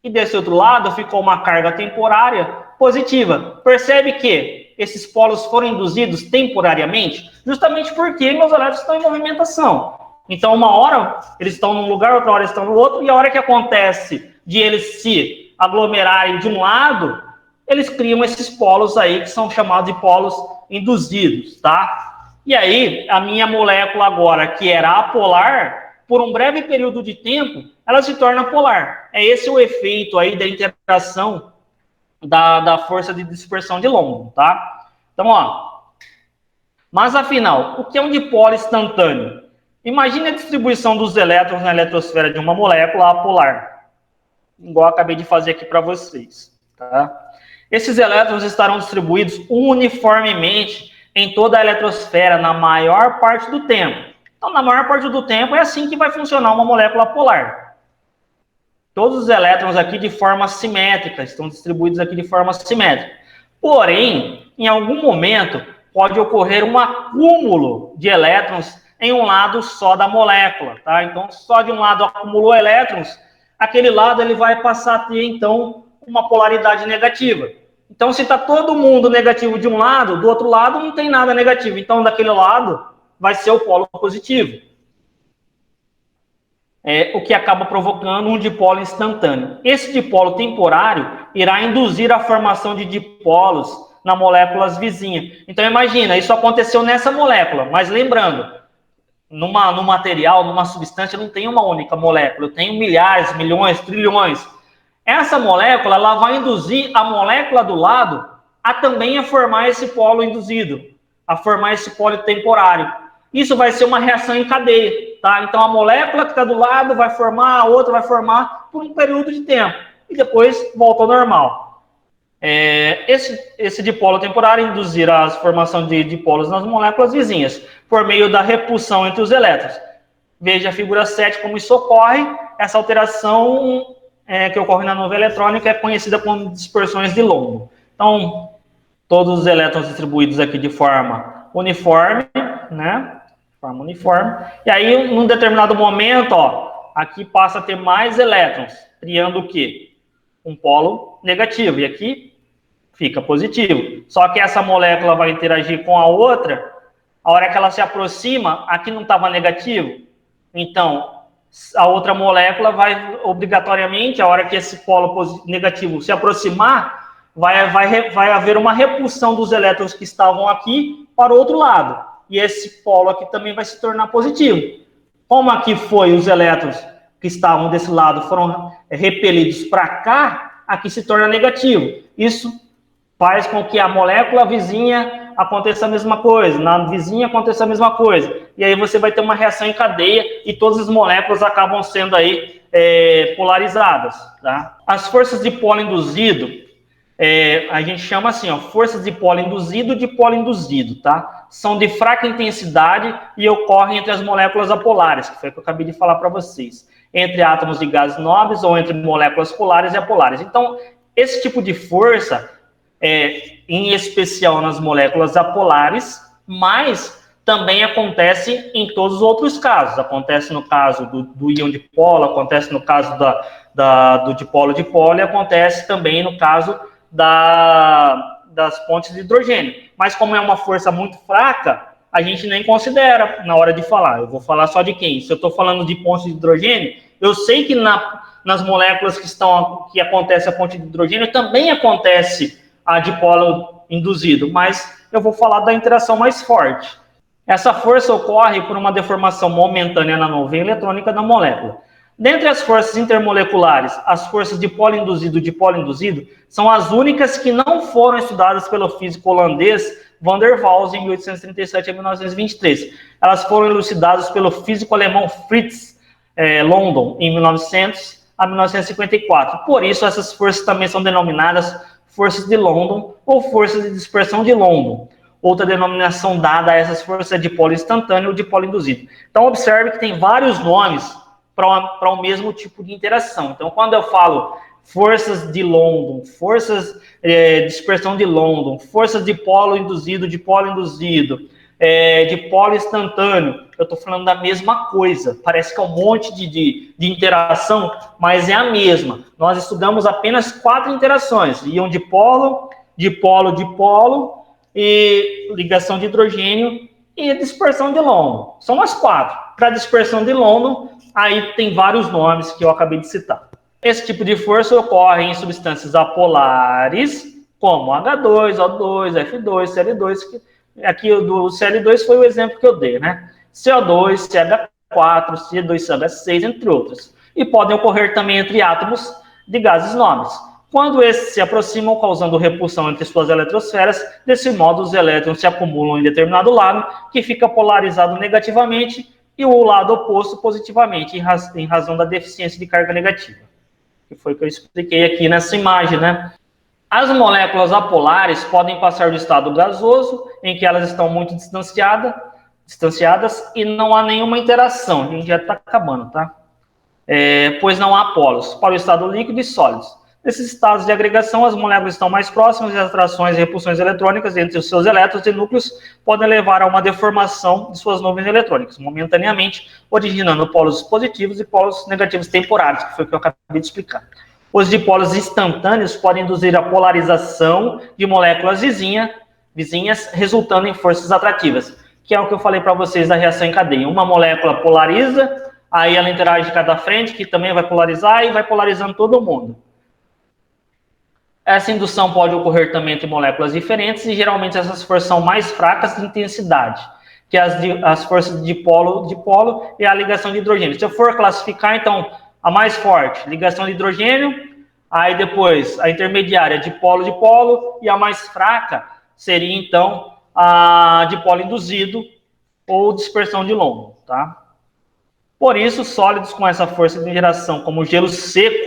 E desse outro lado ficou uma carga temporária positiva. Percebe que esses polos foram induzidos temporariamente, justamente porque meus elétrons estão em movimentação. Então, uma hora eles estão num lugar, outra hora eles estão no outro, e a hora que acontece de eles se aglomerarem de um lado, eles criam esses polos aí, que são chamados de polos induzidos, tá? E aí, a minha molécula agora, que era apolar, por um breve período de tempo, ela se torna polar. É esse o efeito aí da interação da força de dispersão de London, tá? Então, ó. Mas, afinal, o que é um dipolo instantâneo? Imagine a distribuição dos elétrons na eletrosfera de uma molécula apolar, igual eu acabei de fazer aqui para vocês, tá? Esses elétrons estarão distribuídos uniformemente em toda a eletrosfera na maior parte do tempo. Então, na maior parte do tempo, é assim que vai funcionar uma molécula polar. Todos os elétrons aqui de forma simétrica, estão distribuídos aqui de forma simétrica. Porém, em algum momento, pode ocorrer um acúmulo de elétrons em um lado só da molécula, tá? Então, só de um lado acumulou elétrons, aquele lado ele vai passar a ter, então, uma polaridade negativa. Então, se está todo mundo negativo de um lado, do outro lado não tem nada negativo. Então, daquele lado vai ser o polo positivo. O que acaba provocando um dipolo instantâneo. Esse dipolo temporário irá induzir a formação de dipolos nas moléculas vizinhas. Então, imagina, isso aconteceu nessa molécula, mas lembrando, no material, numa substância, não tem uma única molécula, eu tenho milhares, milhões, trilhões. Essa molécula, ela vai induzir a molécula do lado a também a formar esse polo induzido, a formar esse polo temporário. Isso vai ser uma reação em cadeia, tá? Então, a molécula que está do lado vai formar, a outra vai formar por um período de tempo, e depois volta ao normal. Esse dipolo temporário induzirá a formação de dipolos nas moléculas vizinhas, por meio da repulsão entre os elétrons. Veja a figura 7 como isso ocorre. Essa alteração que ocorre na nuvem eletrônica é conhecida como dispersões de London. Então, todos os elétrons distribuídos aqui de forma uniforme, né? Forma uniforme. E aí, num determinado momento, ó, aqui passa a ter mais elétrons, criando o quê? Um polo negativo. E aqui fica positivo. Só que essa molécula vai interagir com a outra, a hora que ela se aproxima, aqui não estava negativo. Então, a outra molécula vai, obrigatoriamente, a hora que esse polo negativo se aproximar, vai haver uma repulsão dos elétrons que estavam aqui para o outro lado. E esse polo aqui também vai se tornar positivo. Como aqui foi os elétrons que estavam desse lado foram repelidos para cá, aqui se torna negativo. Isso faz com que a molécula vizinha aconteça a mesma coisa, na vizinha aconteça a mesma coisa. E aí você vai ter uma reação em cadeia e todas as moléculas acabam sendo aí polarizadas, tá? As forças de polo induzido, a gente chama assim, ó, forças de polo induzido e de polo induzido, tá? São de fraca intensidade e ocorrem entre as moléculas apolares, que foi o que eu acabei de falar para vocês. Entre átomos de gases nobres ou entre moléculas polares e apolares. Então, esse tipo de força em especial nas moléculas apolares, mas também acontece em todos os outros casos. Acontece no caso do íon dipolo, acontece no caso do dipolo-dipolo, e acontece também no caso das pontes de hidrogênio. Mas como é uma força muito fraca, a gente nem considera na hora de falar. Eu vou falar só de quem? Se eu estou falando de ponte de hidrogênio, eu sei que nas moléculas que acontece a ponte de hidrogênio, também acontece a dipolo induzido, mas eu vou falar da interação mais forte. Essa força ocorre por uma deformação momentânea na nuvem eletrônica da molécula. Dentre as forças intermoleculares, as forças de polo induzido e dipolo induzido são as únicas que não foram estudadas pelo físico holandês Van der Waals em 1837 a 1923. Elas foram elucidadas pelo físico alemão Fritz London em 1900 a 1954. Por isso, essas forças também são denominadas forças de London ou forças de dispersão de London. Outra denominação dada a essas forças é dipolo instantâneo ou dipolo induzido. Então, observe que tem vários nomes para o mesmo tipo de interação. Então, quando eu falo forças de London, forças de dispersão de London, forças de polo induzido, dipolo instantâneo, eu estou falando da mesma coisa. Parece que é um monte de interação, mas é a mesma. Nós estudamos apenas 4 interações: íon dipolo, dipolo, e ligação de hidrogênio e dispersão de London. São as 4. Para dispersão de London, aí tem vários nomes que eu acabei de citar. Esse tipo de força ocorre em substâncias apolares, como H2, O2, F2, Cl2, aqui do Cl2 foi o exemplo que eu dei, né? CO2, CH4, C2CH6, entre outros. E podem ocorrer também entre átomos de gases nobres. Quando esses se aproximam, causando repulsão entre suas eletrosferas, desse modo os elétrons se acumulam em determinado lado, que fica polarizado negativamente, e o lado oposto positivamente, em razão da deficiência de carga negativa. Que foi o que eu expliquei aqui nessa imagem, né? As moléculas apolares podem passar do estado gasoso, em que elas estão muito distanciadas e não há nenhuma interação. A gente já está acabando, tá? Pois não há polos, para o estado líquido e sólidos. Nesses estados de agregação, as moléculas estão mais próximas e as atrações e repulsões eletrônicas entre os seus elétrons e núcleos podem levar a uma deformação de suas nuvens eletrônicas, momentaneamente, originando polos positivos e polos negativos temporários, que foi o que eu acabei de explicar. Os dipolos instantâneos podem induzir a polarização de moléculas vizinhas, resultando em forças atrativas, que é o que eu falei para vocês da reação em cadeia. Uma molécula polariza, aí ela interage de cada frente, que também vai polarizar e vai polarizando todo mundo. Essa indução pode ocorrer também entre moléculas diferentes e geralmente essas forças são mais fracas de intensidade, que as forças de dipolo e a ligação de hidrogênio. Se eu for classificar, então, a mais forte, ligação de hidrogênio, aí depois a intermediária, dipolo, e a mais fraca seria, então, a dipolo induzido ou dispersão de LON, tá? Por isso, sólidos com essa força de interação, como o gelo seco,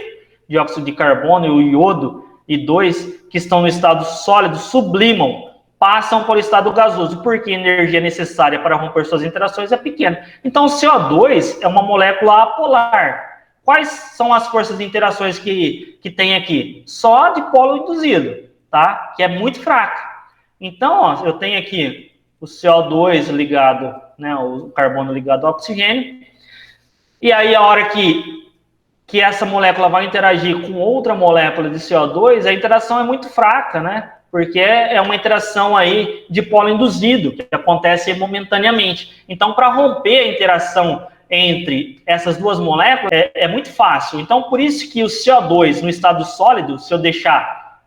dióxido de carbono e o iodo, I2, que estão no estado sólido, sublimam, passam para o estado gasoso, porque a energia necessária para romper suas interações é pequena. Então, o CO2 é uma molécula apolar. Quais são as forças de interações que tem aqui? Só dipolo induzido, tá? Que é muito fraca. Então, ó, eu tenho aqui o CO2 ligado, né, o carbono ligado ao oxigênio, e aí a hora que essa molécula vai interagir com outra molécula de CO2, a interação é muito fraca, né? Porque é uma interação aí de polo induzido, que acontece momentaneamente. Então, para romper a interação entre essas duas moléculas, é muito fácil. Então, por isso que o CO2 no estado sólido, se eu deixar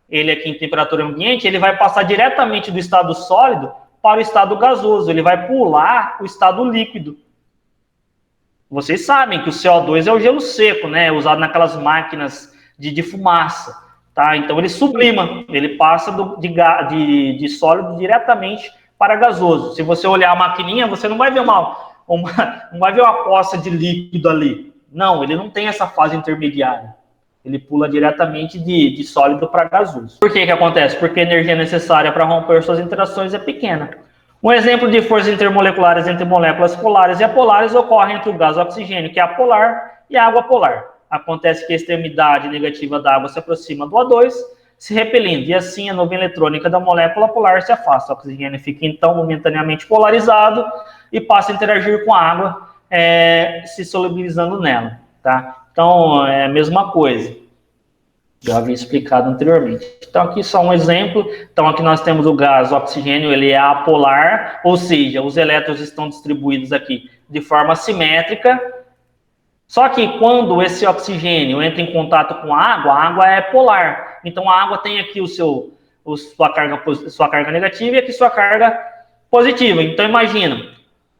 ele aqui em temperatura ambiente, ele vai passar diretamente do estado sólido para o estado gasoso, ele vai pular o estado líquido. Vocês sabem que o CO2 é o gelo seco, né? Usado naquelas máquinas de fumaça, tá? Então ele sublima, ele passa de sólido diretamente para gasoso. Se você olhar a maquininha, você não vai ver não vai ver uma poça de líquido ali. Não, ele não tem essa fase intermediária. Ele pula diretamente de sólido para gasoso. Por que acontece? Porque a energia necessária para romper suas interações é pequena. Um exemplo de forças intermoleculares entre moléculas polares e apolares ocorre entre o gás oxigênio, que é apolar, e a água polar. Acontece que a extremidade negativa da água se aproxima do O2, se repelindo, e assim a nuvem eletrônica da molécula polar se afasta. O oxigênio fica, então, momentaneamente polarizado e passa a interagir com a água, se solubilizando nela, tá? Então, é a mesma coisa. Já havia explicado anteriormente. Então, aqui só um exemplo. Então, aqui nós temos o gás, o oxigênio, ele é apolar, ou seja, os elétrons estão distribuídos aqui de forma simétrica. Só que quando esse oxigênio entra em contato com a água é polar. Então, a água tem aqui sua carga negativa e aqui sua carga positiva. Então, imagina,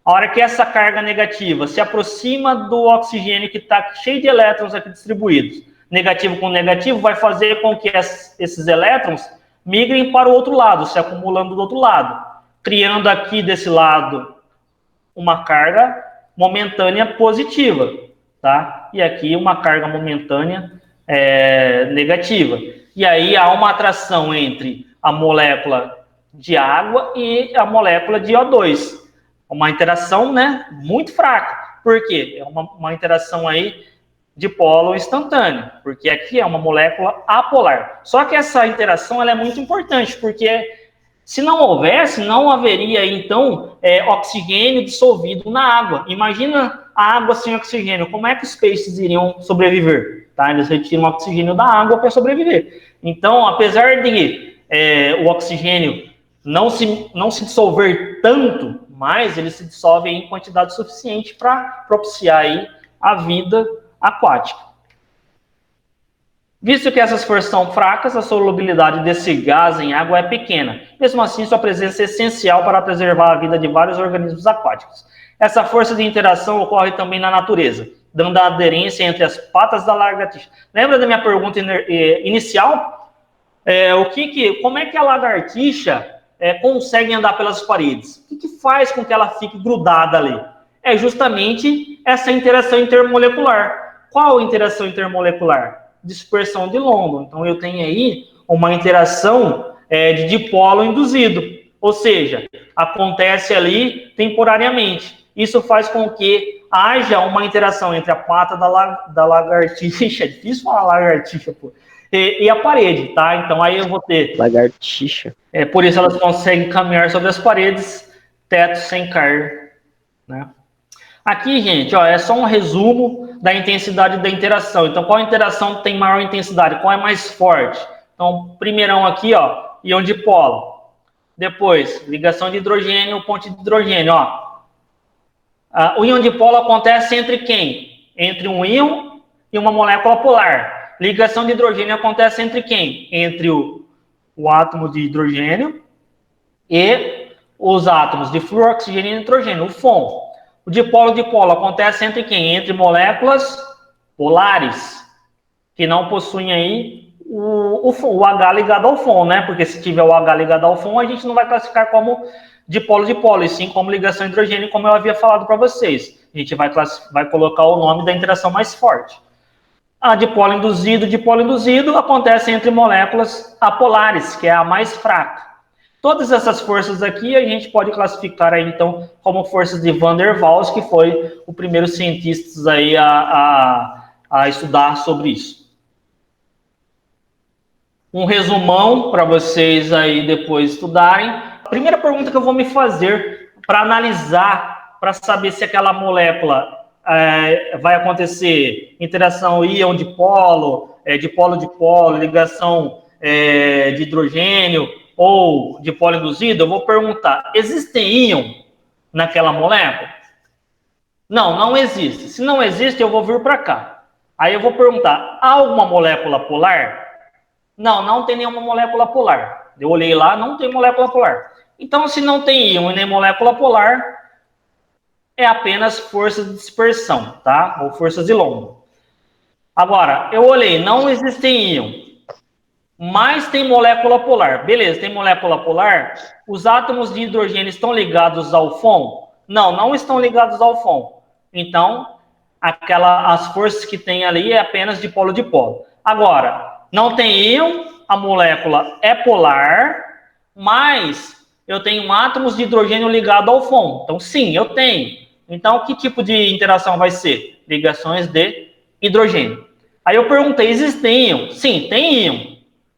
a hora que essa carga negativa se aproxima do oxigênio que está cheio de elétrons aqui distribuídos, negativo com negativo, vai fazer com que esses elétrons migrem para o outro lado, se acumulando do outro lado, criando aqui desse lado uma carga momentânea positiva, tá? E aqui uma carga momentânea negativa. E aí há uma atração entre a molécula de água e a molécula de O2. Uma interação, né, muito fraca. Por quê? É uma interação aí de polo instantâneo, porque aqui é uma molécula apolar. Só que essa interação ela é muito importante, porque se não houvesse, não haveria, então, oxigênio dissolvido na água. Imagina a água sem oxigênio, como é que os peixes iriam sobreviver? Tá? Eles retiram o oxigênio da água para sobreviver. Então, apesar de o oxigênio não se dissolver tanto, mas ele se dissolve em quantidade suficiente para propiciar aí a vida aquática. Visto que essas forças são fracas, a solubilidade desse gás em água é pequena. Mesmo assim, sua presença é essencial para preservar a vida de vários organismos aquáticos. Essa força de interação ocorre também na natureza, dando a aderência entre as patas da lagartixa. Lembra da minha pergunta inicial? Como é que a lagartixa consegue andar pelas paredes? O que faz com que ela fique grudada ali? É justamente essa interação intermolecular. Qual interação intermolecular? Dispersão de lombo. Então, eu tenho aí uma interação de dipolo induzido, ou seja, acontece ali temporariamente. Isso faz com que haja uma interação entre a pata da lagartixa, é difícil falar lagartixa, pô, e a parede, tá? Então, aí eu vou ter... Lagartixa. Por isso elas conseguem caminhar sobre as paredes, teto sem cair, né? Aqui, gente, ó, é só um resumo da intensidade da interação. Então, qual interação tem maior intensidade? Qual é mais forte? Então, primeirão aqui, ó, íon dipolo. Depois, ligação de hidrogênio, ponte de hidrogênio, ó. O íon dipolo acontece entre quem? Entre um íon e uma molécula polar. Ligação de hidrogênio acontece entre quem? Entre o átomo de hidrogênio e os átomos de flúor, oxigênio e nitrogênio, o FON. O dipolo-dipolo acontece entre quem? Entre moléculas polares, que não possuem aí o H ligado ao FON, né? Porque se tiver o H ligado ao FON, a gente não vai classificar como dipolo-dipolo, e sim como ligação hidrogênio, como eu havia falado para vocês. A gente vai colocar o nome da interação mais forte. A dipolo induzido acontece entre moléculas apolares, que é a mais fraca. Todas essas forças aqui a gente pode classificar aí, então, como forças de Van der Waals, que foi o primeiro cientista aí a estudar sobre isso. Um resumão para vocês aí depois estudarem. A primeira pergunta que eu vou me fazer para analisar, para saber se aquela molécula vai acontecer interação íon-dipolo, dipolo-dipolo, ligação de hidrogênio, ou dipolo induzido, eu vou perguntar, existem íon naquela molécula? Não, não existe. Se não existe, eu vou vir para cá. Aí eu vou perguntar, há alguma molécula polar? Não, não tem nenhuma molécula polar. Eu olhei lá, não tem molécula polar. Então, se não tem íon e nem molécula polar, é apenas forças de dispersão, tá? Ou forças de lombo. Agora, eu olhei, não existem íon, mas tem molécula polar. Beleza, tem molécula polar. Os átomos de hidrogênio estão ligados ao FON? Não, não estão ligados ao FON. Então, as forças que tem ali é apenas dipolo-dipolo. Agora, não tem íon, a molécula é polar, mas eu tenho átomos de hidrogênio ligado ao FON. Então, sim, eu tenho. Então, que tipo de interação vai ser? Ligações de hidrogênio. Aí eu perguntei, existem íon? Sim, tem íon.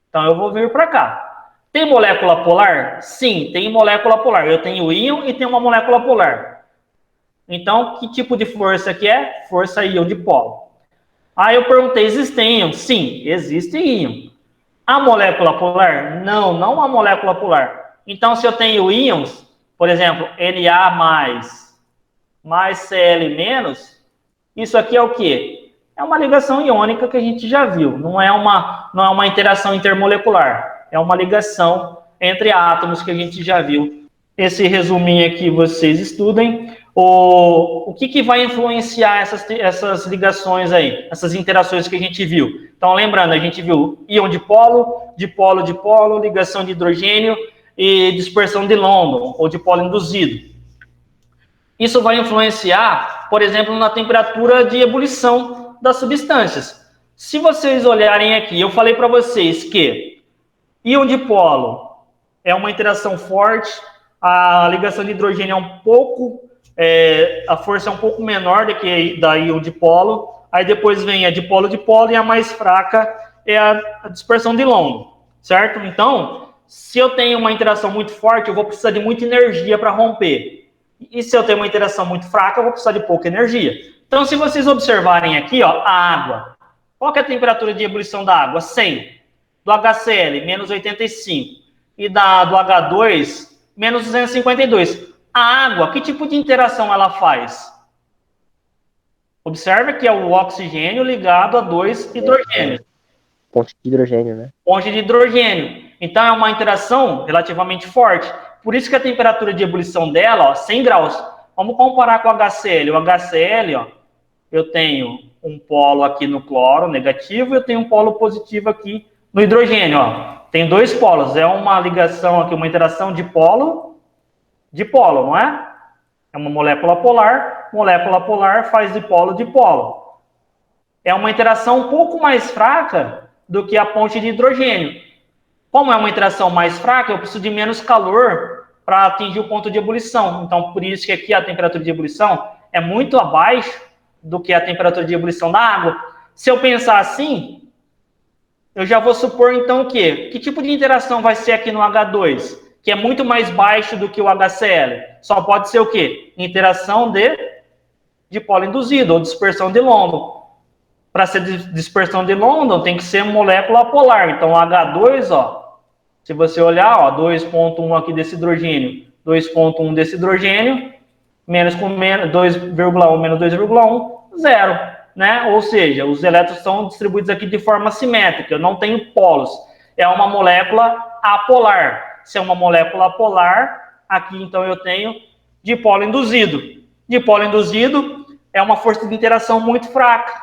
Então, eu vou vir para cá. Tem molécula polar? Sim, tem molécula polar. Eu tenho íon e tenho uma molécula polar. Então, que tipo de força que é? Força íon-dipolo. Aí eu perguntei, existem íon? Sim, existe íon. A molécula polar? Não, não a molécula polar. Então, se eu tenho íons, por exemplo, Na+, mais Cl-, isso aqui é o quê? É uma ligação iônica que a gente já viu. Não é uma interação intermolecular. É uma ligação entre átomos que a gente já viu. Esse resuminho aqui vocês estudem. O que vai influenciar essas ligações aí? Essas interações que a gente viu. Então, lembrando, a gente viu íon dipolo, dipolo-dipolo, ligação de hidrogênio e dispersão de lombo, ou dipolo induzido. Isso vai influenciar, por exemplo, na temperatura de ebulição das substâncias. Se vocês olharem aqui, eu falei para vocês que íon dipolo é uma interação forte, a ligação de hidrogênio é um pouco, a força é um pouco menor do que da íon dipolo, aí depois vem a dipolo-dipolo e a mais fraca é a dispersão de lombo, certo? Então, se eu tenho uma interação muito forte, eu vou precisar de muita energia para romper. E se eu tenho uma interação muito fraca, eu vou precisar de pouca energia. Então, se vocês observarem aqui, ó, a água. Qual que é a temperatura de ebulição da água? 100. Do HCl, menos 85. E do H2, menos 252. A água, que tipo de interação ela faz? Observe que é o oxigênio ligado a 2 hidrogênios. Ponte de hidrogênio, né? Ponte de hidrogênio. Então, é uma interação relativamente forte. Por isso que a temperatura de ebulição dela, ó, 100 graus. Vamos comparar com o HCl. O HCl, ó, eu tenho um polo aqui no cloro negativo e eu tenho um polo positivo aqui no hidrogênio. Ó. Tem dois polos. É uma ligação aqui, uma interação de polo, não é? É uma molécula polar faz dipolo, dipolo. É uma interação um pouco mais fraca do que a ponte de hidrogênio. Como é uma interação mais fraca, eu preciso de menos calor para atingir o ponto de ebulição. Então, por isso que aqui a temperatura de ebulição é muito abaixo do que a temperatura de ebulição da água. Se eu pensar assim, eu já vou supor, então, o quê? Que tipo de interação vai ser aqui no H2? Que é muito mais baixo do que o HCl. Só pode ser o quê? Interação de polo induzido ou dispersão de London. Para ser dispersão de London, tem que ser molécula polar. Então, o H2, ó, se você olhar, ó, 2,1 aqui desse hidrogênio, 2,1 desse hidrogênio, menos com 2,1 menos 2,1, 0. Né? Ou seja, os elétrons estão distribuídos aqui de forma simétrica. Eu não tenho polos. É uma molécula apolar. Se é uma molécula polar, aqui então eu tenho dipolo induzido. Dipolo induzido é uma força de interação muito fraca.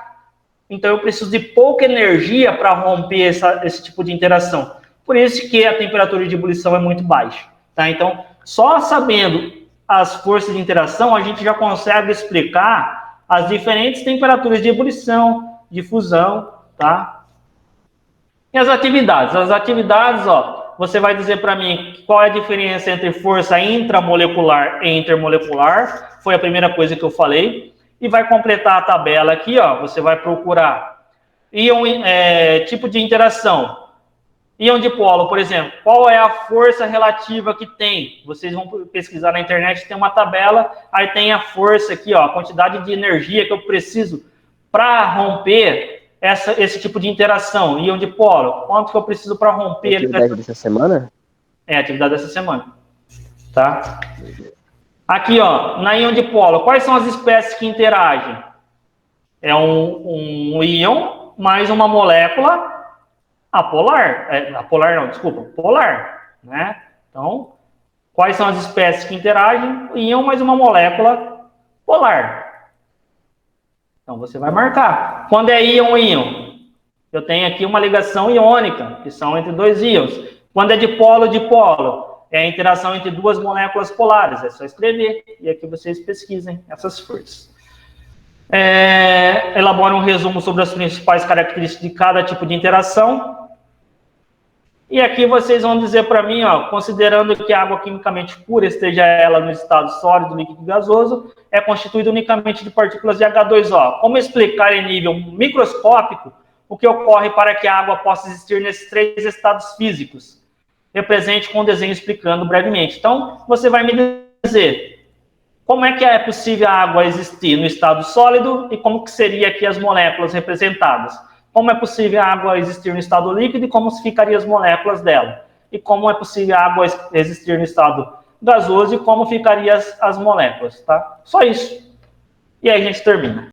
Então, eu preciso de pouca energia para romper esse tipo de interação. Por isso que a temperatura de ebulição é muito baixa. Tá? Então, só sabendo as forças de interação, a gente já consegue explicar as diferentes temperaturas de ebulição, de fusão. Tá? E as atividades? As atividades, ó, você vai dizer para mim qual é a diferença entre força intramolecular e intermolecular. Foi a primeira coisa que eu falei. E vai completar a tabela aqui, ó. Você vai procurar íon, tipo de interação. Íon dipolo, por exemplo. Qual é a força relativa que tem? Vocês vão pesquisar na internet, tem uma tabela, aí tem a força aqui, ó, a quantidade de energia que eu preciso para romper esse tipo de interação. Íon dipolo. Quanto que eu preciso para romper? Atividade dessa semana? É, atividade dessa semana. Tá? Aqui, ó, na íon dipolo, quais são as espécies que interagem? É um íon mais uma molécula apolar. Apolar não, desculpa, polar. Né? Então, quais são as espécies que interagem? Íon mais uma molécula polar. Então, você vai marcar. Quando é íon-íon? Eu tenho aqui uma ligação iônica, que são entre dois íons. Quando é dipolo-dipolo? É a interação entre duas moléculas polares. É só escrever. E aqui vocês pesquisem essas forças. Elabora um resumo sobre as principais características de cada tipo de interação. E aqui vocês vão dizer para mim, ó, considerando que a água quimicamente pura, esteja ela no estado sólido, líquido e gasoso, é constituída unicamente de partículas de H2O. Como explicar em nível microscópico o que ocorre para que a água possa existir nesses três estados físicos? Represente com um desenho explicando brevemente. Então, você vai me dizer como é que é possível a água existir no estado sólido e como que seria aqui as moléculas representadas. Como é possível a água existir no estado líquido e como ficariam as moléculas dela. E como é possível a água existir no estado gasoso e como ficariam as moléculas. Tá? Só isso. E aí a gente termina.